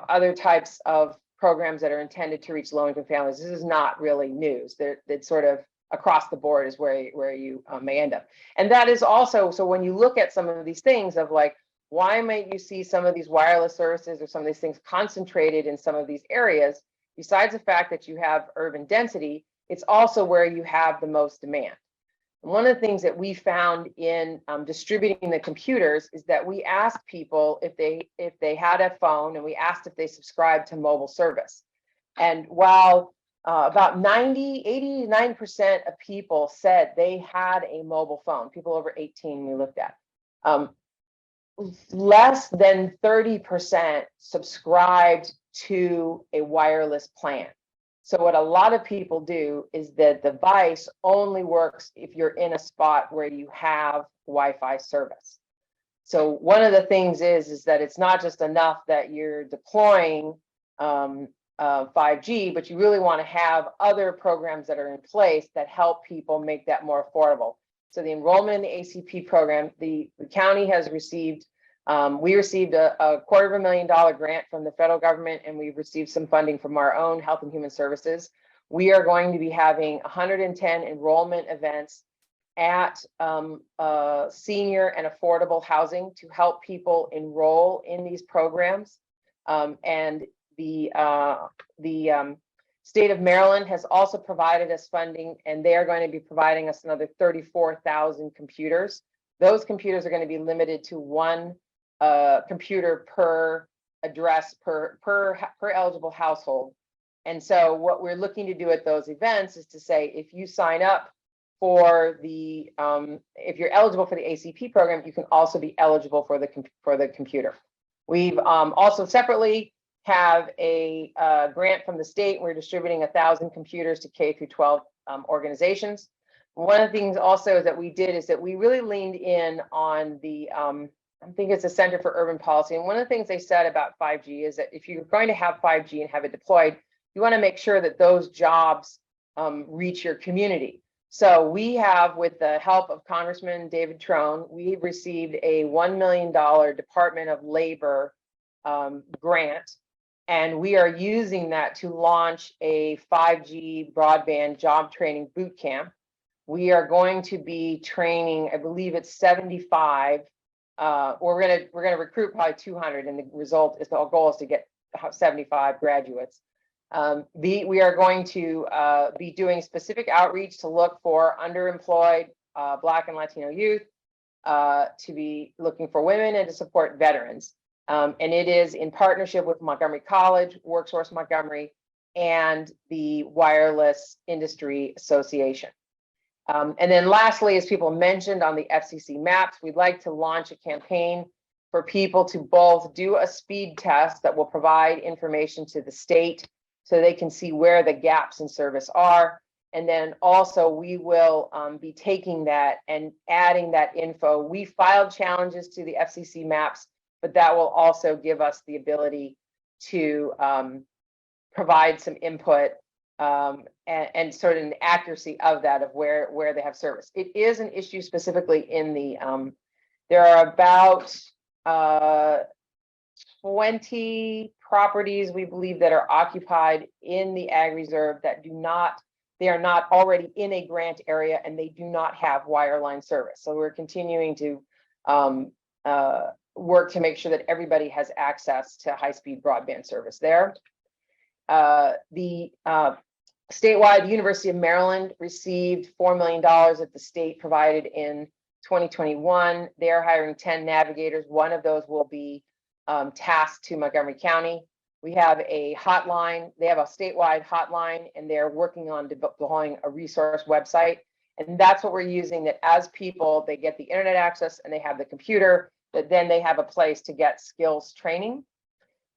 other types of programs that are intended to reach low-income families, this is not really news. It's sort of across the board is where you may end up. And that is also, so when you look at some of these things of like, why might you see some of these wireless services or some of these things concentrated in some of these areas, besides the fact that you have urban density, it's also where you have the most demand. And one of the things that we found in distributing the computers is that we asked people if they had a phone, and we asked if they subscribed to mobile service. And while about 89% of people said they had a mobile phone, people over 18 we looked at, less than 30% subscribed to a wireless plan. So what a lot of people do is the device only works if you're in a spot where you have Wi-Fi service. So one of the things is that it's not just enough that you're deploying 5G, but you really want to have other programs that are in place that help people make that more affordable. So the enrollment in the ACP program, the county has received, we received a $250,000 grant from the federal government, and we've received some funding from our own Health and Human Services. We are going to be having 110 enrollment events at senior and affordable housing to help people enroll in these programs. And the state of Maryland has also provided us funding, and they are going to be providing us another 34,000 computers. Those computers are going to be limited to one computer per address per eligible household. And so what we're looking to do at those events is to say, if you sign up for the if you're eligible for the ACP program, you can also be eligible for the computer. We've also separately have a grant from the state. We're distributing 1,000 computers to K through 12 organizations. One of the things also that we did is that we really leaned in on the, I think it's the Center for Urban Policy. And one of the things they said about 5G is that if you're going to have 5G and have it deployed, you want to make sure that those jobs reach your community. So we have, with the help of Congressman David Trone, we've received a $1 million Department of Labor grant, and we are using that to launch a 5G broadband job training boot camp. We are going to be training, I believe it's 75. We're gonna recruit probably 200, and the result is, the goal is to get 75 graduates. We are going to be doing specific outreach to look for underemployed Black and Latino youth, to be looking for women, and to support veterans. And it is in partnership with Montgomery College, WorkSource Montgomery, and the Wireless Industry Association. And then lastly, as people mentioned on the FCC maps, we'd like to launch a campaign for people to both do a speed test that will provide information to the state so they can see where the gaps in service are. And then also we will be taking that and adding that info. We filed challenges to the FCC maps, but that will also give us the ability to provide some input and sort of an accuracy of that, of where they have service. It is an issue specifically in the, there are about 20 properties, we believe, that are occupied in the Ag Reserve that they are not already in a grant area, and they do not have wireline service. So we're continuing to work to make sure that everybody has access to high-speed broadband service there. The statewide University of Maryland received $4 million that the state provided in 2021. They're hiring 10 navigators. One of those will be tasked to Montgomery County. We have a hotline. They have a statewide hotline, and they're working on deploying a resource website. And that's what we're using, that as people, they get the internet access and they have the computer, that then they have a place to get skills training.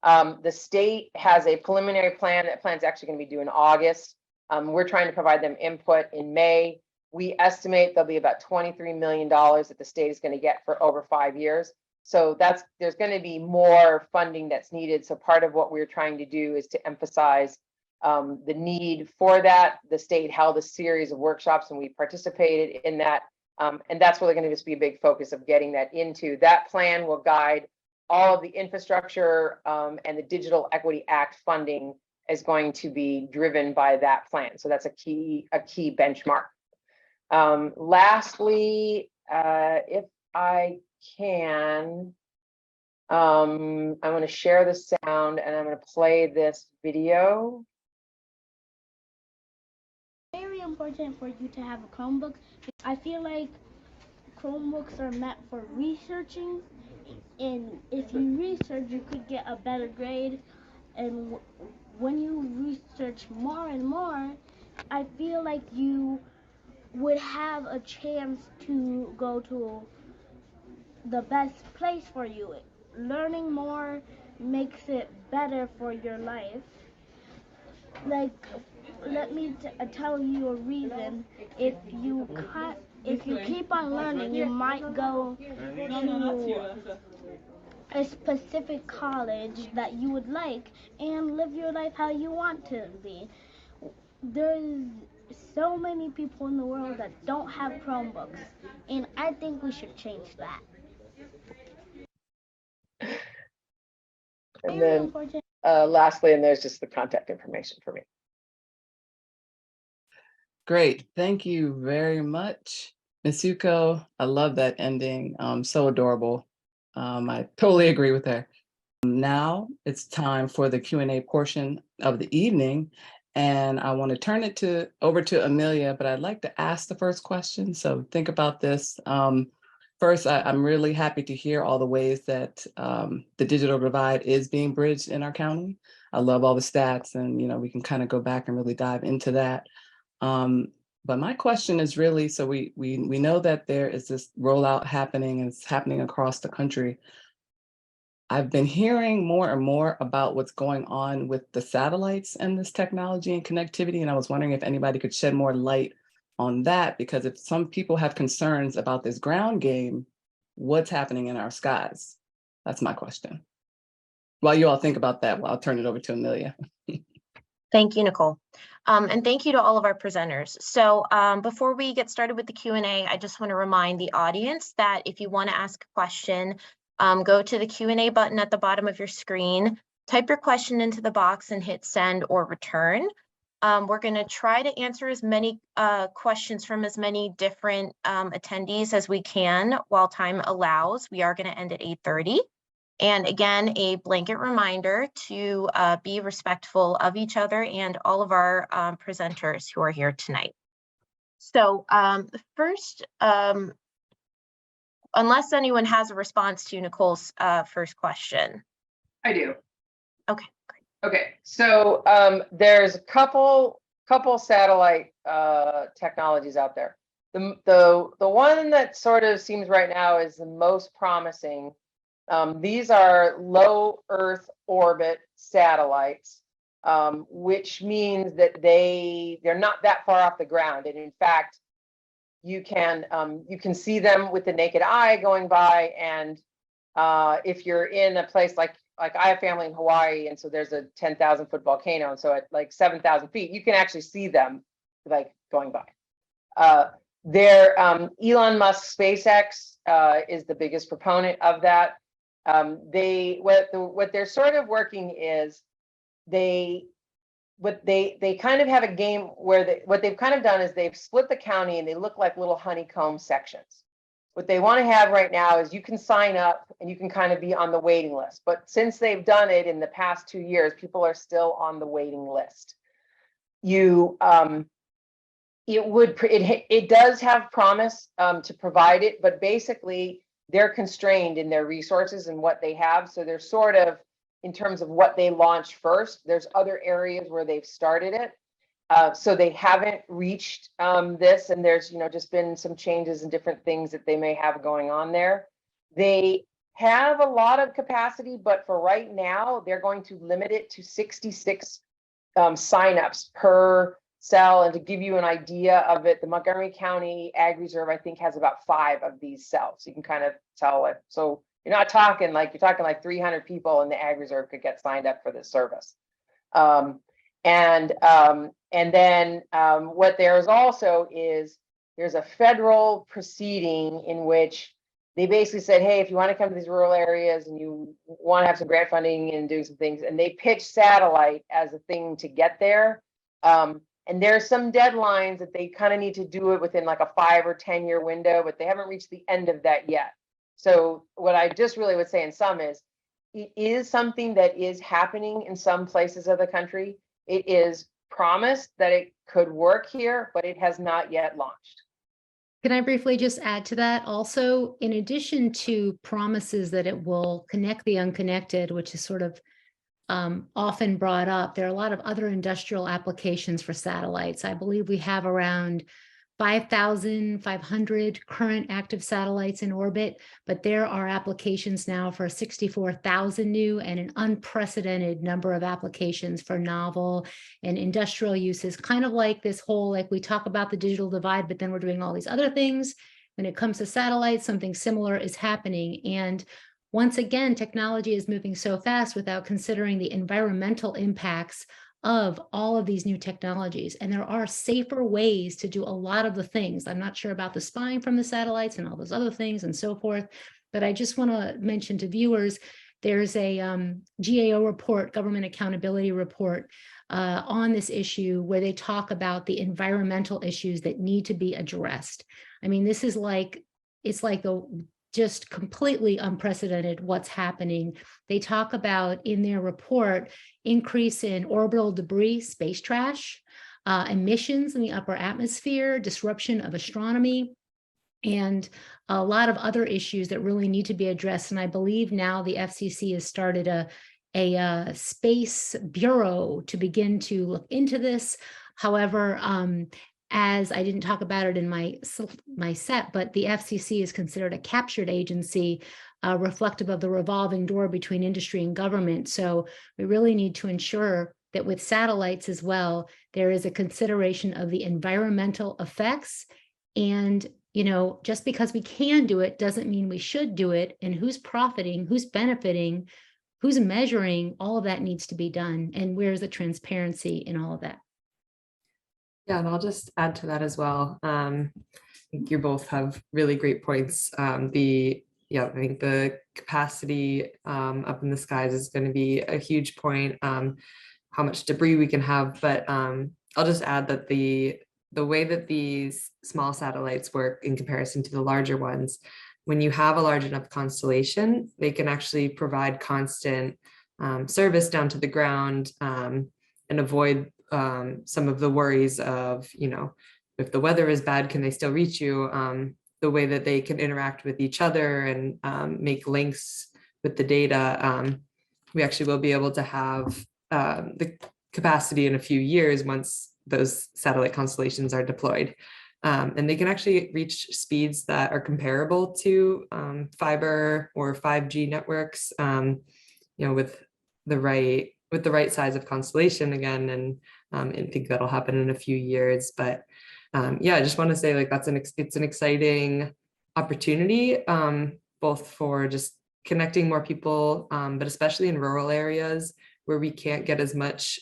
The state has a preliminary plan. That plan's actually going to be due in August. We're trying to provide them input in May. We estimate there'll be about $23 million that the state is going to get for over 5 years. So there's going to be more funding that's needed. So part of what we're trying to do is to emphasize the need for that. The state held a series of workshops, and we participated in that. And that's really going to just be a big focus of getting that into. That plan will guide all of the infrastructure, and the Digital Equity Act funding is going to be driven by that plan. So that's a key benchmark. Lastly, if I can, I'm going to share the sound, and I'm going to play this video. Very important for you to have a Chromebook. I feel like Chromebooks are meant for researching, and if you research, you could get a better grade. And when you research more and more, I feel like you would have a chance to go to the best place for you. Learning more makes it better for your life. Like, let me tell you a reason. If you keep on learning, you might go to a specific college that you would like and live your life how you want to be. There's so many people in the world that don't have Chromebooks, and I think we should change that. And then lastly, and there's just the contact information for me. Great, thank you very much, Mitsuko. I love that ending, so adorable. I totally agree with her. Now it's time for the Q&A portion of the evening, and I want to turn it over to Amelia, but I'd like to ask the first question. So think about this. First, I'm really happy to hear all the ways that the digital divide is being bridged in our county. I love all the stats, and we can kind of go back and really dive into that. But my question is really, so we know that there is this rollout happening, and it's happening across the country. I've been hearing more and more about what's going on with the satellites and this technology and connectivity, and I was wondering if anybody could shed more light on that, because if some people have concerns about this ground game, what's happening in our skies? That's my question. While you all think about that, well, I'll turn it over to Amelia. Thank you, Nicole. And thank you to all of our presenters. So before we get started with the Q&A, I just want to remind the audience that if you want to ask a question, go to the Q&A button at the bottom of your screen, type your question into the box and hit send or return. We're going to try to answer as many questions from as many different attendees as we can while time allows. We are going to end at 8:30. And again, a blanket reminder to be respectful of each other and all of our presenters who are here tonight. So first, unless anyone has a response to Nicole's first question. I do. Okay, great. Okay, so there's a couple satellite technologies out there. The one that sort of seems right now is the most promising. These are low Earth orbit satellites, which means that they're not that far off the ground, and in fact, you can see them with the naked eye going by. And if you're in a place like I have family in Hawaii, and so there's a 10,000-foot volcano, and so at like 7,000 feet, you can actually see them like going by. Elon Musk SpaceX is the biggest proponent of that. What they're sort of working is they kind of have a game where what they've kind of done is they've split the county and they look like little honeycomb sections. What they want to have right now is you can sign up and you can kind of be on the waiting list. But since they've done it in the past 2 years, people are still on the waiting list. It does have promise to provide it, but basically they're constrained in their resources and what they have. So they're sort of, in terms of what they launched first, there's other areas where they've started it. So they haven't reached this, and there's just been some changes and different things that they may have going on there. They have a lot of capacity, but for right now, they're going to limit it to 66 signups per cell. And to give you an idea of it, the Montgomery County Ag Reserve, I think, has about 5 of these cells. You can kind of tell it. So you're talking like 300 people in the Ag Reserve could get signed up for this service. And then what there's also is there's a federal proceeding in which they basically said, hey, if you want to come to these rural areas and you want to have some grant funding and do some things, and they pitch satellite as a thing to get there. And there's some deadlines that they kind of need to do it within like a 5 or 10 year window, but they haven't reached the end of that yet. So what I just really would say in sum is, it is something that is happening in some places of the country. It is promised that it could work here, but it has not yet launched. Can I briefly just add to that? Also, in addition to promises that it will connect the unconnected, which is sort of often brought up, there are a lot of other industrial applications for satellites. I believe we have around 5,500 current active satellites in orbit, but there are applications now for 64,000 new and an unprecedented number of applications for novel and industrial uses, kind of like this whole, like we talk about the digital divide, but then we're doing all these other things. When it comes to satellites, something similar is happening. And once again, technology is moving so fast without considering the environmental impacts of all of these new technologies. And there are safer ways to do a lot of the things. I'm not sure about the spying from the satellites and all those other things and so forth, but I just want to mention to viewers, there's a GAO report, Government Accountability Report, on this issue where they talk about the environmental issues that need to be addressed. I mean, this is like, it's like just completely unprecedented what's happening. They talk about in their report, increase in orbital debris, space trash, emissions in the upper atmosphere, disruption of astronomy, and a lot of other issues that really need to be addressed. And I believe now the FCC has started a space bureau to begin to look into this. However, as I didn't talk about it in my set, but the FCC is considered a captured agency, reflective of the revolving door between industry and government. So we really need to ensure that with satellites as well, there is a consideration of the environmental effects. And, just because we can do it doesn't mean we should do it. And who's profiting, who's benefiting, who's measuring, all of that needs to be done. And where's the transparency in all of that? Yeah, and I'll just add to that as well. I think you both have really great points. I think the capacity up in the skies is going to be a huge point. How much debris we can have, but I'll just add that the way that these small satellites work in comparison to the larger ones, when you have a large enough constellation, they can actually provide constant service down to the ground and avoid some of the worries of, if the weather is bad, can they still reach you? The way that they can interact with each other and make links with the data, we actually will be able to have the capacity in a few years once those satellite constellations are deployed. And they can actually reach speeds that are comparable to fiber or 5G networks, with the right size of constellation again. And I think that'll happen in a few years. But I just want to say it's an exciting opportunity, both for just connecting more people, but especially in rural areas where we can't get as much,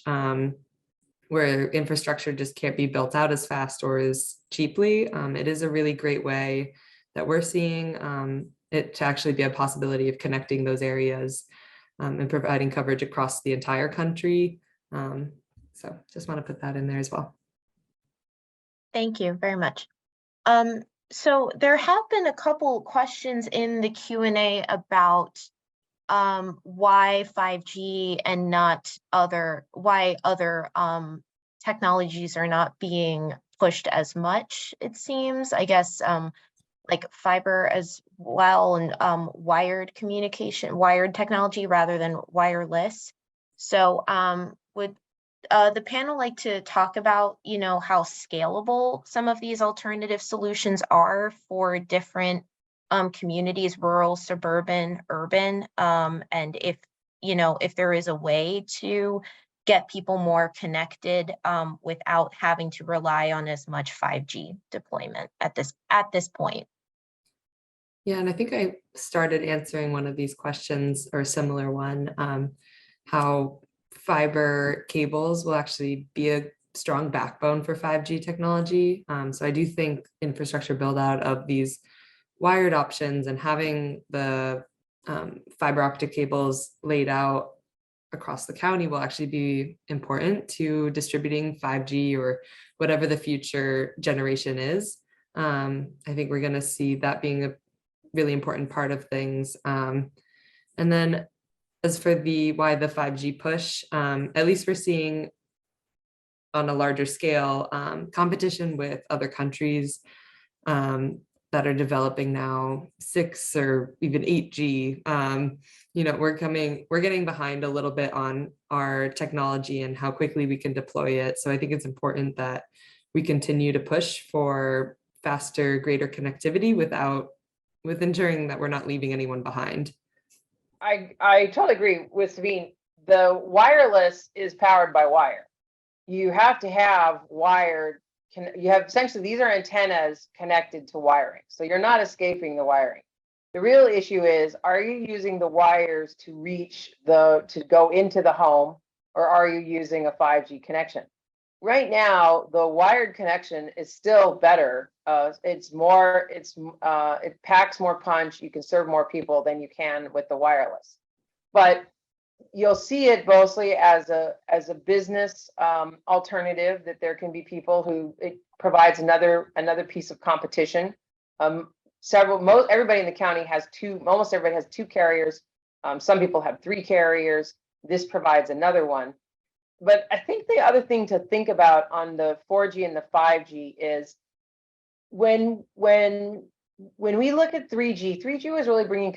where infrastructure just can't be built out as fast or as cheaply. It is a really great way that we're seeing it to actually be a possibility of connecting those areas and providing coverage across the entire country. So just want to put that in there as well. Thank you very much. So there have been a couple questions in the Q&A about why 5G and not why other technologies are not being pushed as much, it seems. I guess like fiber as well, and wired technology rather than wireless. So would the panel like to talk about, how scalable some of these alternative solutions are for different communities, rural, suburban, urban, and if there is a way to get people more connected without having to rely on as much 5G deployment at this point. Yeah, and I think I started answering one of these questions or a similar one, how fiber cables will actually be a strong backbone for 5G technology. So I do think infrastructure build out of these wired options and having the fiber optic cables laid out across the county will actually be important to distributing 5G or whatever the future generation is. I think we're going to see that being a really important part of things. And then as for why the 5G push, at least we're seeing on a larger scale competition with other countries that are developing now 6 or even 8G. We're getting behind a little bit on our technology and how quickly we can deploy it. So I think it's important that we continue to push for faster, greater connectivity with ensuring that we're not leaving anyone behind. I totally agree with Sabine. The wireless is powered by wire. You have to have wired. You have essentially, these are antennas connected to wiring. So you're not escaping the wiring. The real issue is, are you using the wires to go into the home, or are you using a 5G connection? Right now, the wired connection is still better. It packs more punch. You can serve more people than you can with the wireless. But you'll see it mostly as a business alternative, that there can be people who it provides another piece of competition. Everybody in the county has almost everybody has 2 carriers. Some people have 3 carriers. This provides another one. But I think the other thing to think about on the 4G and the 5G is when we look at 3G was really bringing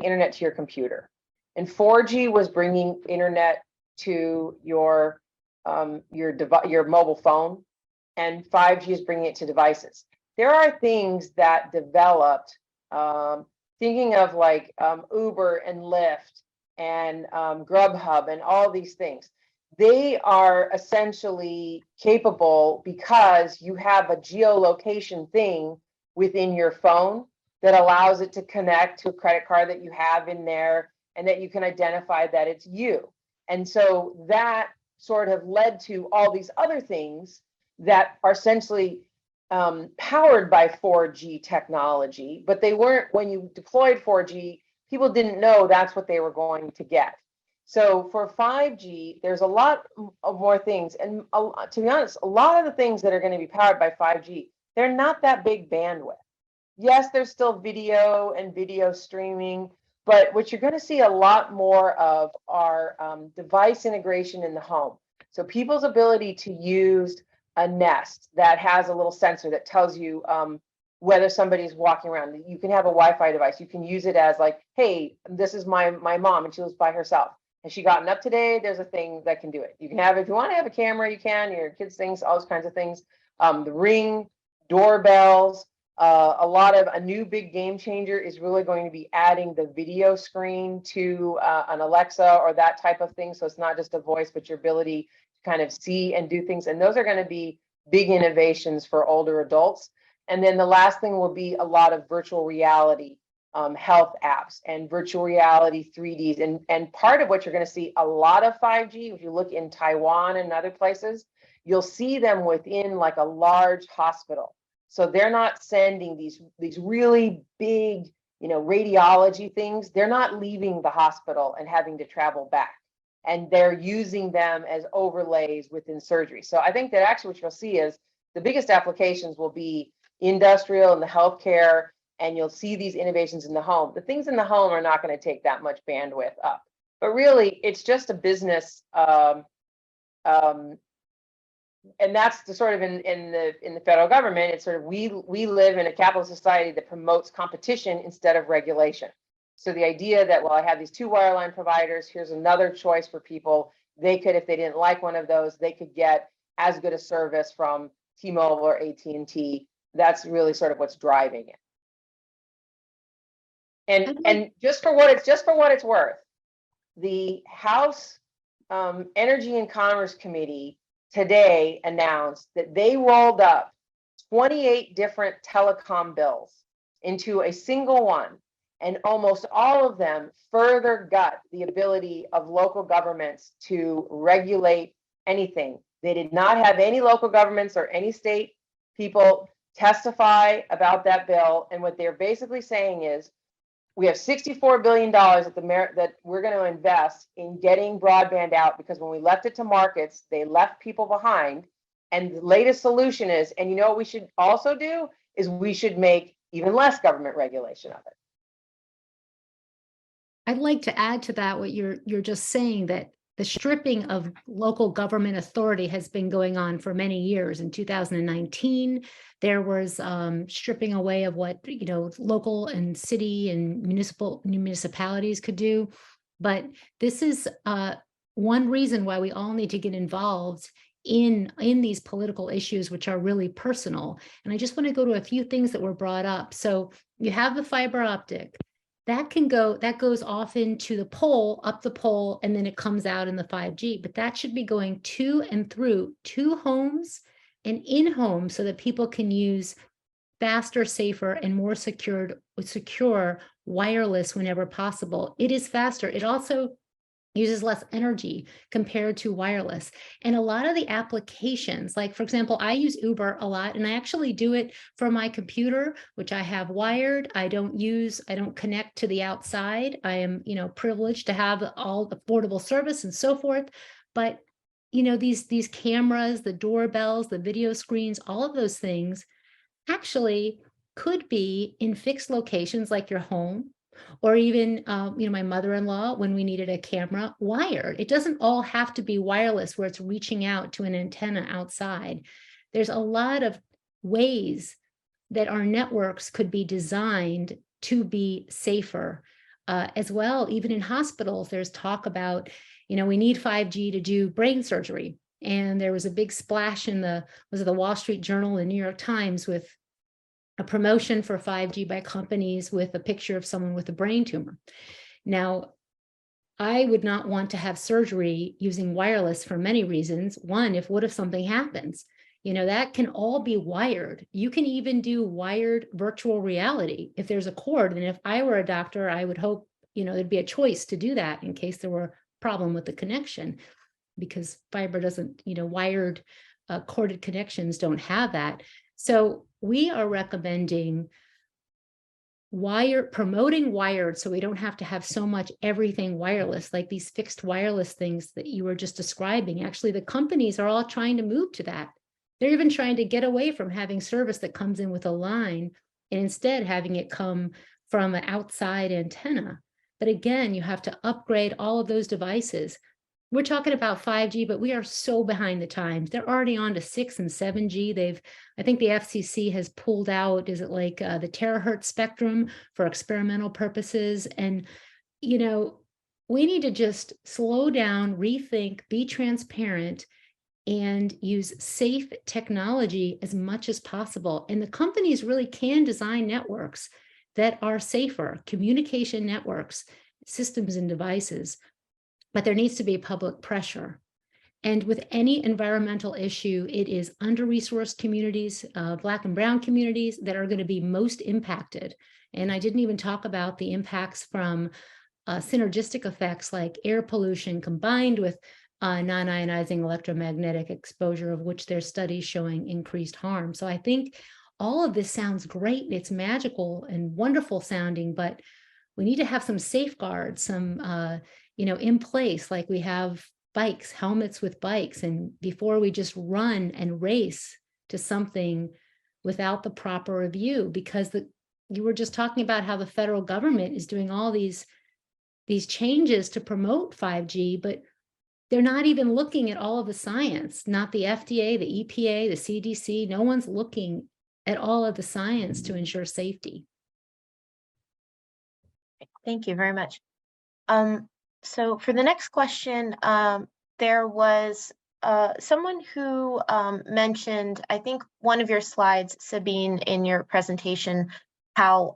internet to your computer, and 4G was bringing internet to your mobile phone, and 5G is bringing it to devices. There are things that developed, thinking of like Uber and Lyft and Grubhub and all these things. they are essentially capable because you have a geolocation thing within your phone that allows it to connect to a credit card that you have in there and that you can identify that it's you. And so that sort of led to all these other things that are essentially powered by 4G technology, but they weren't, when you deployed 4G, people didn't know that's what they were going to get. So for 5G, there's a lot of more things. And to be honest, a lot of the things that are going to be powered by 5G, they're not that big bandwidth. Yes, there's still video and video streaming, but what you're going to see a lot more of are device integration in the home. So people's ability to use a Nest that has a little sensor that tells you whether somebody's walking around. You can have a Wi-Fi device. You can use it as like, hey, this is my mom and she lives by herself. Has she gotten up today? There's a thing that can do it. You can have, if you want to have a camera, you can, your kids' things, all those kinds of things. The Ring, doorbells, a new big game changer is really going to be adding the video screen to an Alexa or that type of thing. So it's not just a voice, but your ability to kind of see and do things. And those are going to be big innovations for older adults. And then the last thing will be a lot of virtual reality health apps and virtual reality 3Ds. And part of what you're going to see a lot of 5G, if you look in Taiwan and other places, you'll see them within like a large hospital. So they're not sending these really big, radiology things. They're not leaving the hospital and having to travel back. And they're using them as overlays within surgery. So I think that actually what you'll see is the biggest applications will be industrial and the healthcare, and you'll see these innovations in the home. The things in the home are not going to take that much bandwidth up, but really it's just a business. And that's the sort of in the federal government, it's sort of we live in a capitalist society that promotes competition instead of regulation. So the idea that, well, I have these two wireline providers, here's another choice for people. They could, if they didn't like one of those, they could get as good a service from T-Mobile or AT&T. That's really sort of what's driving it. And just for what it's worth, the House Energy and Commerce Committee today announced that they rolled up 28 different telecom bills into a single one, and almost all of them further gut the ability of local governments to regulate anything. They did not have any local governments or any state people testify about that bill, and what they're basically saying is, we have $64 billion that we're going to invest in getting broadband out, because when we left it to markets, they left people behind. And the latest solution is, and you know what we should also do, is we should make even less government regulation of it. I'd like to add to that what you're just saying, that the stripping of local government authority has been going on for many years. In 2019, there was stripping away of what local and city and municipalities could do. But this is one reason why we all need to get involved in these political issues, which are really personal. And I just want to go to a few things that were brought up. So you have the fiber optic. That goes off into the pole, up the pole, and then it comes out in the 5G. But that should be going to and through to homes and in homes so that people can use faster, safer, and more secure wireless whenever possible. It is faster. It also uses less energy compared to wireless. And a lot of the applications, like for example, I use Uber a lot, and I actually do it for my computer, which I have wired. I don't connect to the outside. I am, privileged to have all affordable service and so forth. But, these cameras, the doorbells, the video screens, all of those things actually could be in fixed locations like your home, or even, my mother-in-law, when we needed a camera, wired. It doesn't all have to be wireless where it's reaching out to an antenna outside. There's a lot of ways that our networks could be designed to be safer as well. Even in hospitals, there's talk about, we need 5G to do brain surgery. And there was a big splash in the Wall Street Journal and New York Times with a promotion for 5G by companies with a picture of someone with a brain tumor. Now, I would not want to have surgery using wireless for many reasons. One, what if something happens? That can all be wired. You can even do wired virtual reality if there's a cord. And if I were a doctor, I would hope, there'd be a choice to do that in case there were a problem with the connection, because fiber doesn't, wired corded connections don't have that. So we are recommending promoting wired, so we don't have to have so much everything wireless, like these fixed wireless things that you were just describing. Actually, the companies are all trying to move to that. They're even trying to get away from having service that comes in with a line and instead having it come from an outside antenna. But again, you have to upgrade all of those devices. We're talking about 5G, but we are so behind the times. They're already on to 6 and 7G. I think the FCC has pulled out, is it like the terahertz spectrum for experimental purposes? And, we need to just slow down, rethink, be transparent, and use safe technology as much as possible. And the companies really can design networks that are safer, communication networks, systems and devices. But there needs to be public pressure. And with any environmental issue, it is under-resourced communities, Black and Brown communities that are going to be most impacted. And I didn't even talk about the impacts from synergistic effects like air pollution combined with non-ionizing electromagnetic exposure, of which there's studies showing increased harm. So I think all of this sounds great. It's magical and wonderful sounding, but we need to have some safeguards, some in place, like we have bikes, helmets with bikes, and before we just run and race to something without the proper review, because you were just talking about how the federal government is doing all these changes to promote 5G, but they're not even looking at all of the science, not the FDA, the EPA, the CDC. No one's looking at all of the science to ensure safety. Thank you very much. So for the next question, there was someone who mentioned, I think one of your slides, Sabine, in your presentation, how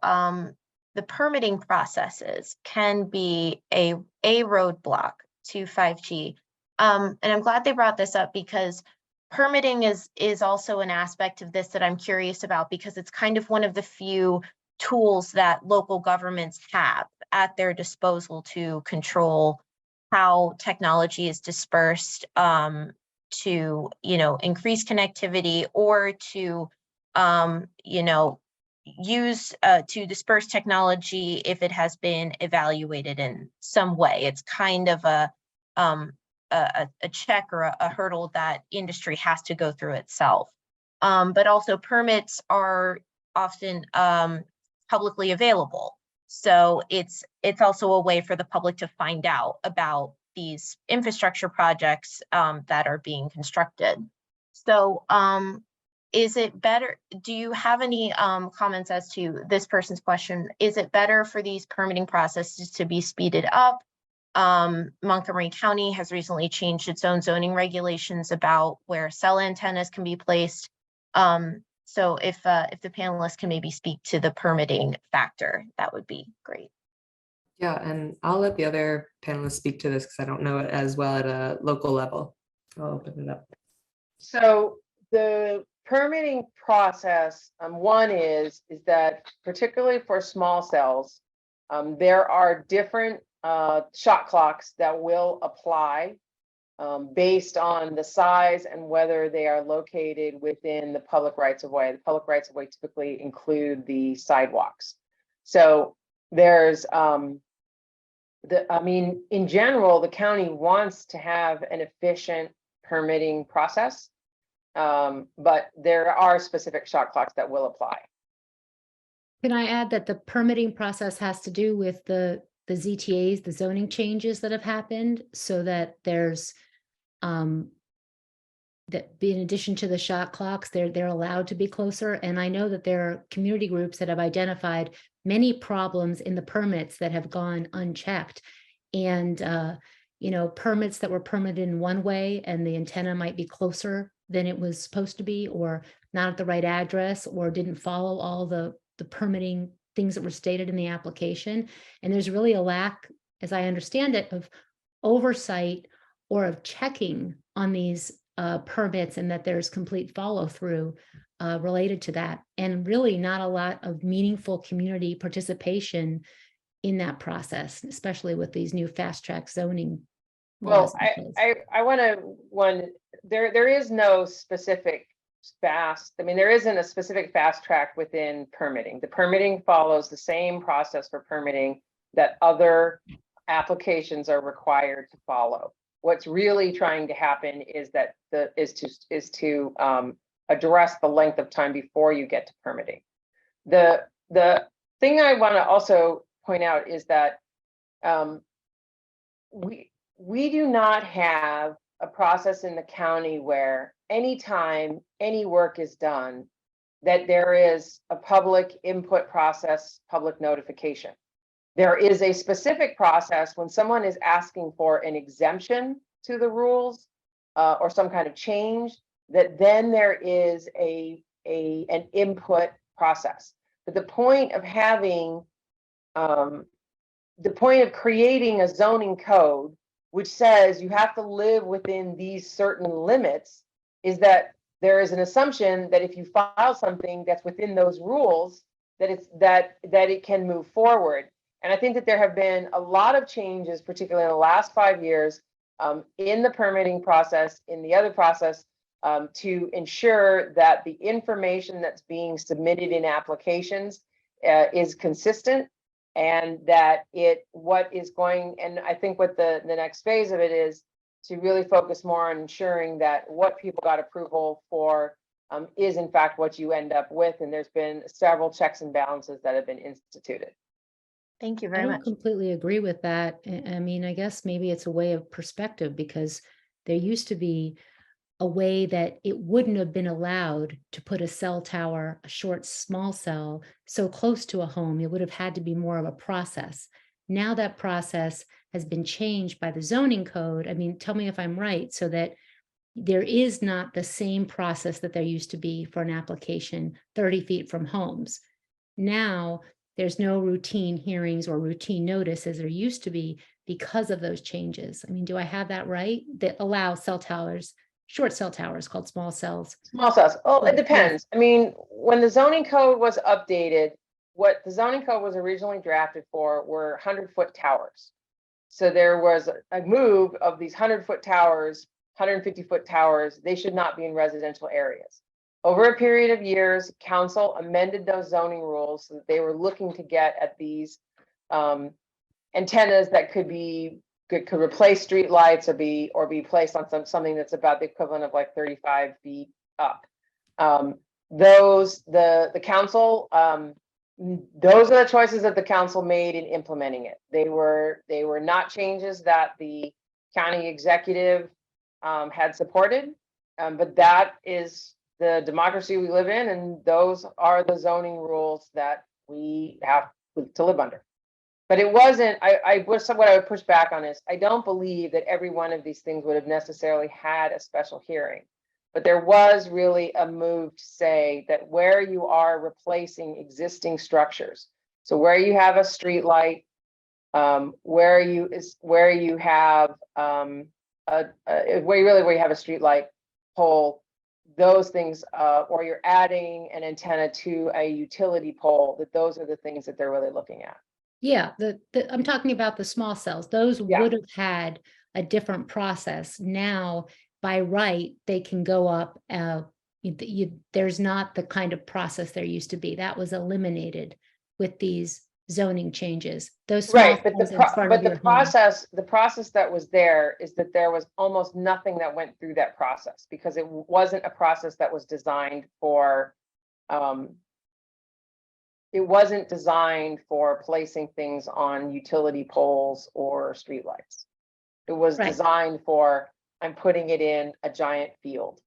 the permitting processes can be a roadblock to 5G. And I'm glad they brought this up, because permitting is also an aspect of this that I'm curious about, because it's kind of one of the few tools that local governments have at their disposal to control how technology is dispersed, to increase connectivity, or to use to disperse technology if it has been evaluated in some way. It's kind of a check or a hurdle that industry has to go through itself. But also permits are often publicly available. So it's also a way for the public to find out about these infrastructure projects that are being constructed. So is it better, do you have any comments as to this person's question? Is it better for these permitting processes to be speeded up? Montgomery County has recently changed its own zoning regulations about where cell antennas can be placed. So if the panelists can maybe speak to the permitting factor, that would be great. Yeah, and I'll let the other panelists speak to this because I don't know it as well at a local level. I'll open it up. So the permitting process, one is that particularly for small cells, there are different shot clocks that will apply based on the size and whether they are located within the public rights of way. The public rights of way typically include the sidewalks. So there's, in general, the county wants to have an efficient permitting process, but there are specific shot clocks that will apply. Can I add that the permitting process has to do with the ZTAs, the zoning changes that have happened, so that there's that in addition to the shot clocks, they're allowed to be closer. And I know that there are community groups that have identified many problems in the permits that have gone unchecked. And permits that were permitted in one way and the antenna might be closer than it was supposed to be, or not at the right address, or didn't follow all the permitting things that were stated in the application. And there's really a lack as I understand it, of oversight or of checking on these permits, and that there's complete follow through related to that, and really not a lot of meaningful community participation in that process, especially with these new fast track zoning laws. Well, I want to, there is no specific there isn't a specific fast track within permitting. The permitting follows the same process for permitting that other applications are required to follow. What's really trying to happen is that is to address the length of time before you get to permitting. The thing I want to also point out is that we do not have a process in the county where anytime any work is done, that there is a public input process, public notification. There is a specific process when someone is asking for an exemption to the rules or some kind of change, that then there is an input process. But the point of having, the point of creating a zoning code, which says you have to live within these certain limits, is that there is an assumption that if you file something that's within those rules, that it can move forward. And I think that there have been a lot of changes, particularly in the last 5 years, in the permitting process, in the other process, to ensure that the information that's being submitted in applications is consistent, and that and I think what the next phase of it is to really focus more on ensuring that what people got approval for is in fact what you end up with. And there's been several checks and balances that have been instituted. Thank you I very don't much. completely agree with that. I mean, I guess maybe it's a way of perspective, because there used to be a way that it wouldn't have been allowed to put a cell tower, a short, small cell, so close to a home. It would have had to be more of a process. Now that process has been changed by the zoning code. I mean, tell me if I'm right, so that there is not the same process that there used to be for an application 30 feet from homes. Now, there's no routine hearings or routine notice as there used to be because of those changes. I mean, do I have that right? That allow cell towers, short cell towers called small cells. Small cells. Oh, it Right, depends. I mean, when the zoning code was updated, what the zoning code was originally drafted for were 100-foot towers. So there was a move of these 100-foot towers, 150-foot towers. They should not be in residential areas. Over a period of years, council amended those zoning rules so that they were looking to get at these antennas that could replace street lights or be placed on something that's about the equivalent of like 35 feet up. The council, those are the choices that the council made in implementing it. They were not changes that the county executive had supported, but that is the democracy we live in, and those are the zoning rules that we have to live under. But it wasn't, what I would push back on is, I don't believe that every one of these things would have necessarily had a special hearing. But there was really a move to say that where you are replacing existing structures, so where you have a street light, where you have where you have a street light pole, those things, or you're adding an antenna to a utility pole, that those are the things that they're really looking at. Yeah, I'm talking about the small cells. Those would have had a different process. Now, by right, they can go up. There's not the kind of process there used to be. That was eliminated with these zoning changes. Those small Right, but the process that was there is that there was almost nothing that went through that process, because it wasn't a process that was designed for it wasn't designed for placing things on utility poles or streetlights. It was designed for, I'm putting it in a giant field.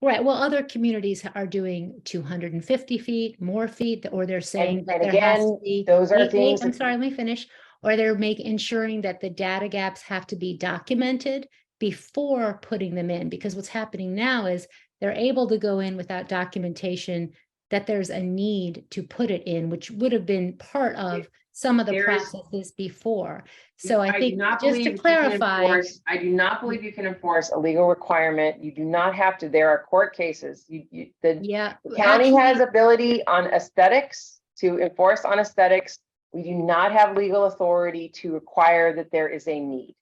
Right. Well, other communities are doing 250 feet, more feet, or they're saying that there has to be. Those are things. I'm sorry, let me finish. Or they're ensuring that the data gaps have to be documented before putting them in, because what's happening now is they're able to go in without documentation that there's a need to put it in, which would have been part of some of the There is- processes before. So I do think not just to believe you can clarify, enforce- I do not believe you can enforce a legal requirement. You do not have to. There are court cases. The yeah, county has actually, ability on aesthetics to enforce on aesthetics. We do not have legal authority to require that there is a need.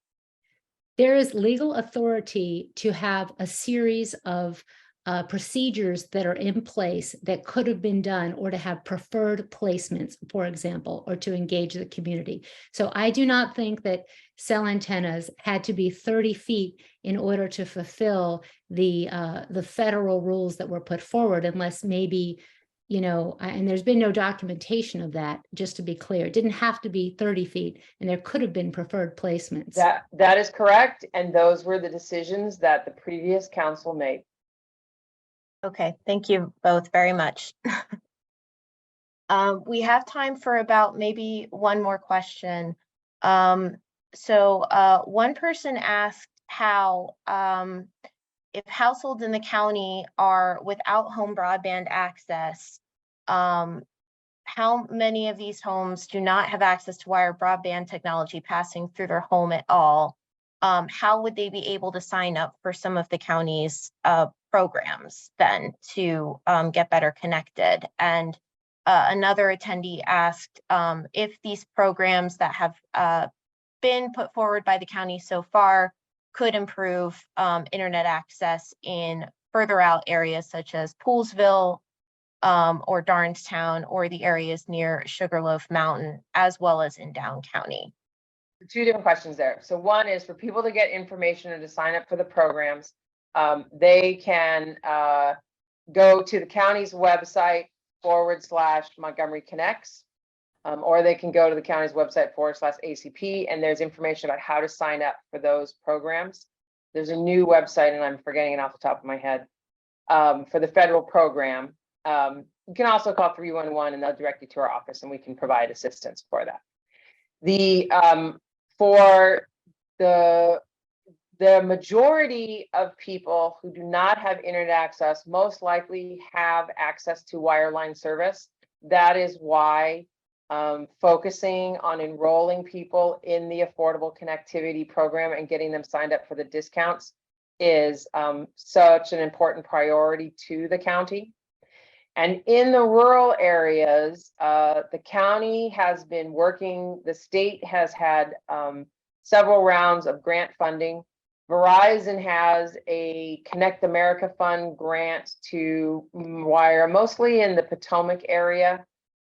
there is legal authority to have a series of procedures that are in place that could have been done, or to have preferred placements, for example, or to engage the community. So I do not think that cell antennas had to be 30 feet in order to fulfill the federal rules that were put forward, unless maybe, you know, and there's been no documentation of that, just to be clear. It didn't have to be 30 feet, and there could have been preferred placements. That is correct. And those were the decisions that the previous council made. Okay, thank you both very much. We have time for about maybe one more question. One person asked how, if households in the county are without home broadband access, how many of these homes do not have access to wire broadband technology passing through their home at all? How would they be able to sign up for some of the county's programs then to get better connected? And another attendee asked if these programs that have been put forward by the county so far could improve internet access in further out areas such as Poolsville or Darnestown, or the areas near Sugarloaf Mountain, as well as in Down County. Two different questions there. So one is for people to get information and to sign up for the programs. They can go to the county's website /Montgomery Connects, or they can go to the county's website /ACP, and there's information about how to sign up for those programs. There's a new website, and I'm forgetting it off the top of my head, for the federal program. You can also call 311 and they'll direct you to our office, and we can provide assistance for that. For the majority of people who do not have internet access most likely have access to wireline service. That is why focusing on enrolling people in the Affordable Connectivity Program and getting them signed up for the discounts is such an important priority to the county. And in the rural areas, the county has been working, the state has had several rounds of grant funding. Verizon has a Connect America Fund grant to wire mostly in the Potomac area.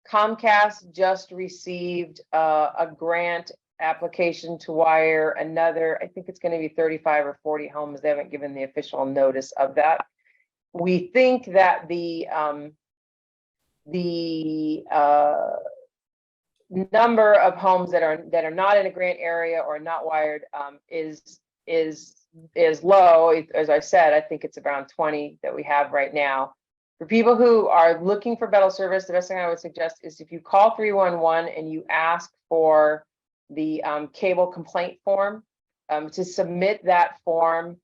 Comcast just received a grant application to wire another, I think it's going to be 35 or 40 homes. They haven't given the official notice of that. We think that the number of homes that are not in a grant area or not wired is low. As I said, I think it's around 20 that we have right now. For people who are looking for better service, the best thing I would suggest is if you call 311 and you ask for the cable complaint form, to submit that form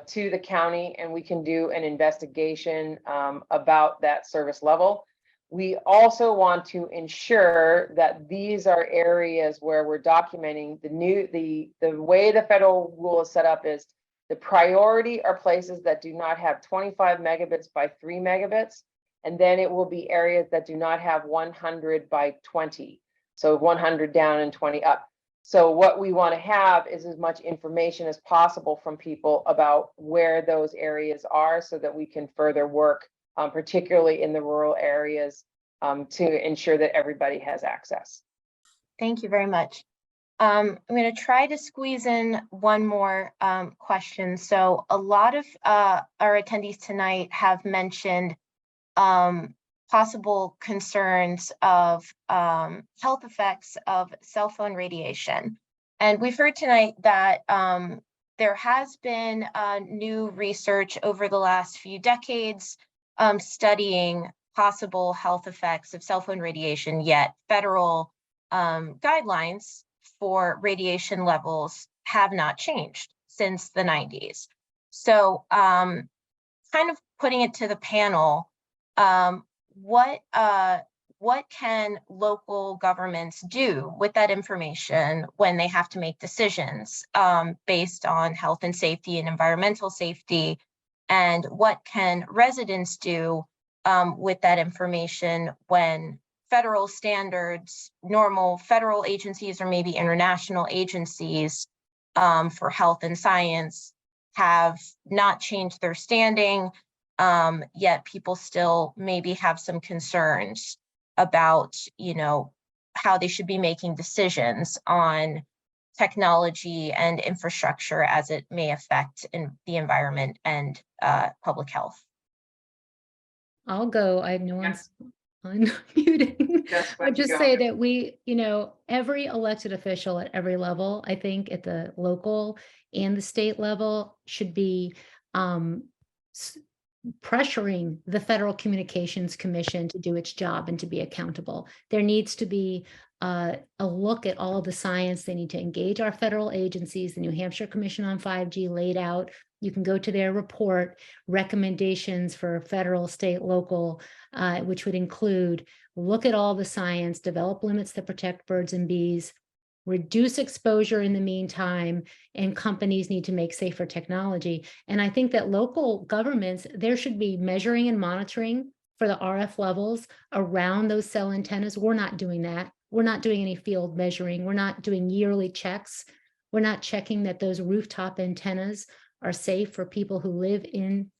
to the county, and we can do an investigation about that service level. We also want to ensure that these are areas where we're documenting the way the federal rule is set up is the priority are places that do not have 25 megabits by 3 megabits, and then it will be areas that do not have 100 by 20. So 100 down and 20 up. So what we want to have is as much information as possible from people about where those areas are, so that we can further work, particularly in the rural areas, to ensure that everybody has access. Thank you very much. I'm going to try to squeeze in one more question. So a lot of our attendees tonight have mentioned possible concerns of health effects of cell phone radiation. And we've heard tonight that there has been new research over the last few decades studying possible health effects of cell phone radiation, yet federal guidelines for radiation levels have not changed since the 90s. So kind of putting it to the panel, what can local governments do with that information when they have to make decisions based on health and safety and environmental safety? And what can residents do with that information when federal standards, normal federal agencies, or maybe international agencies for health and science have not changed their standing, yet people still maybe have some concerns about, how they should be making decisions on technology and infrastructure as it may affect the environment and public health. I'll go. I know I'm unmuting. I'd just say that we, every elected official at every level, I think at the local and the state level, should be pressuring the Federal Communications Commission to do its job and to be accountable. There needs to be a look at all of the science. They need to engage our federal agencies. The New Hampshire Commission on 5G laid out. You can go to their report, recommendations for federal, state, local, which would include look at all the science, develop limits that protect birds and bees, reduce exposure in the meantime, and companies need to make safer technology. And I think that local governments, there should be measuring and monitoring for the RF levels around those cell antennas. We're not doing that. We're not doing any field measuring. We're not doing yearly checks. We're not checking that those rooftop antennas are safe for people who live in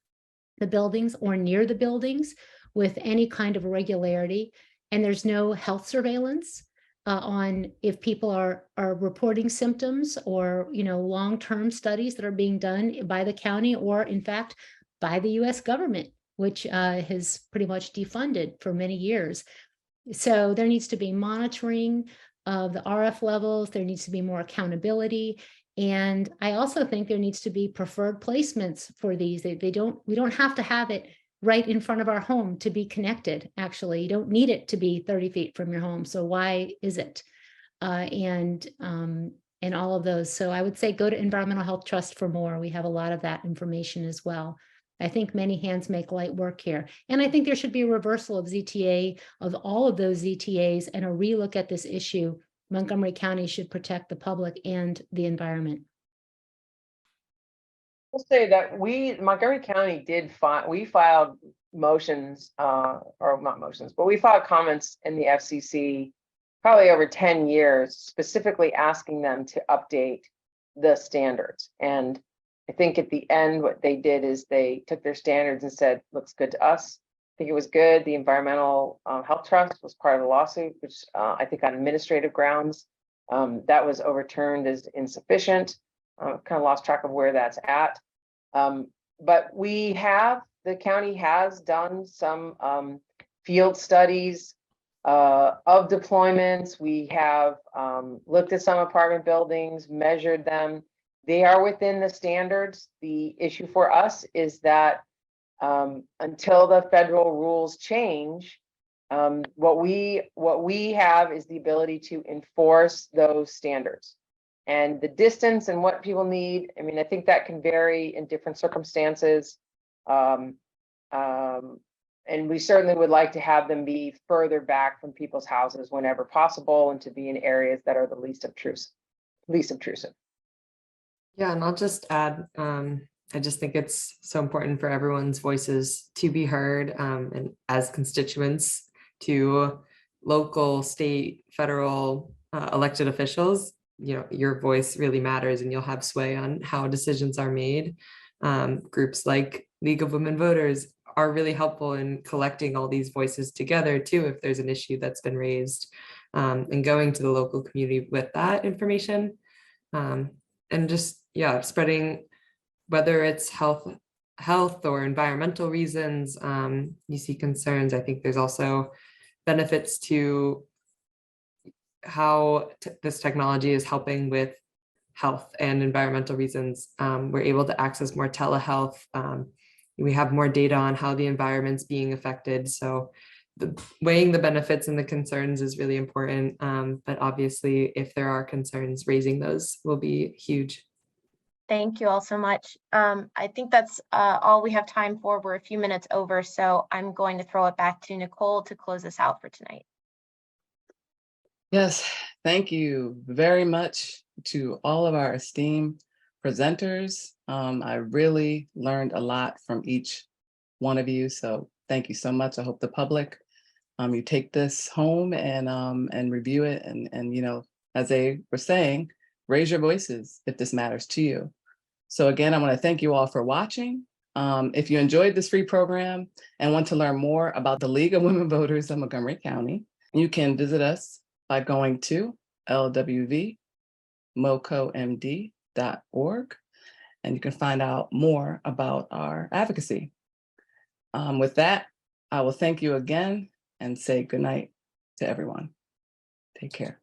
the buildings or near the buildings with any kind of regularity. And there's no health surveillance on if people are reporting symptoms or, long-term studies that are being done by the county or in fact by the US government, which has pretty much defunded for many years. So there needs to be monitoring of the RF levels. There needs to be more accountability. And I also think there needs to be preferred placements for these. We don't have to have it right in front of our home to be connected. Actually, you don't need it to be 30 feet from your home. So why is it? And all of those. So I would say go to Environmental Health Trust for more. We have a lot of that information as well. I think many hands make light work here. And I think there should be a reversal of ZTA, of all of those ZTAs, and a relook at this issue. Montgomery County should protect the public and the environment. I'll say that Montgomery County we filed motions, or not motions, but we filed comments in the FCC probably over 10 years, specifically asking them to update the standards. And I think at the end, what they did is they took their standards and said, looks good to us. I think it was good. The Environmental Health Trust was part of the lawsuit, which I think on administrative grounds, that was overturned as insufficient. Kind of lost track of where that's at. But the county has done some field studies of deployments. We have looked at some apartment buildings, measured them. They are within the standards. The issue for us is that until the federal rules change, what we have is the ability to enforce those standards. And the distance and what people need, I think that can vary in different circumstances. And we certainly would like to have them be further back from people's houses whenever possible and to be in areas that are the least obtrusive. Yeah, and I'll just add, I just think it's so important for everyone's voices to be heard, and as constituents to local, state, federal elected officials, your voice really matters and you'll have sway on how decisions are made. Groups like League of Women Voters are really helpful in collecting all these voices together too, if there's an issue that's been raised, and going to the local community with that information. And just, spreading, whether it's health or environmental reasons, you see concerns. I think there's also benefits to how this technology is helping with health and environmental reasons. We're able to access more telehealth. We have more data on how the environment's being affected. So weighing the benefits and the concerns is really important. But obviously, if there are concerns, raising those will be huge. Thank you all so much. I think that's all we have time for. We're a few minutes over, so I'm going to throw it back to Nicole to close us out for tonight. Yes, thank you very much to all of our esteemed presenters. I really learned a lot from each one of you, so thank you so much. I hope the public, you take this home and review it, and you know, as they were saying, raise your voices if this matters to you. So again, I want to thank you all for watching. If you enjoyed this free program and want to learn more about the League of Women Voters of Montgomery County, you can visit us by going to LWVMOCOMD.org, and you can find out more about our advocacy. With that, I will thank you again and say good night to everyone. Take care.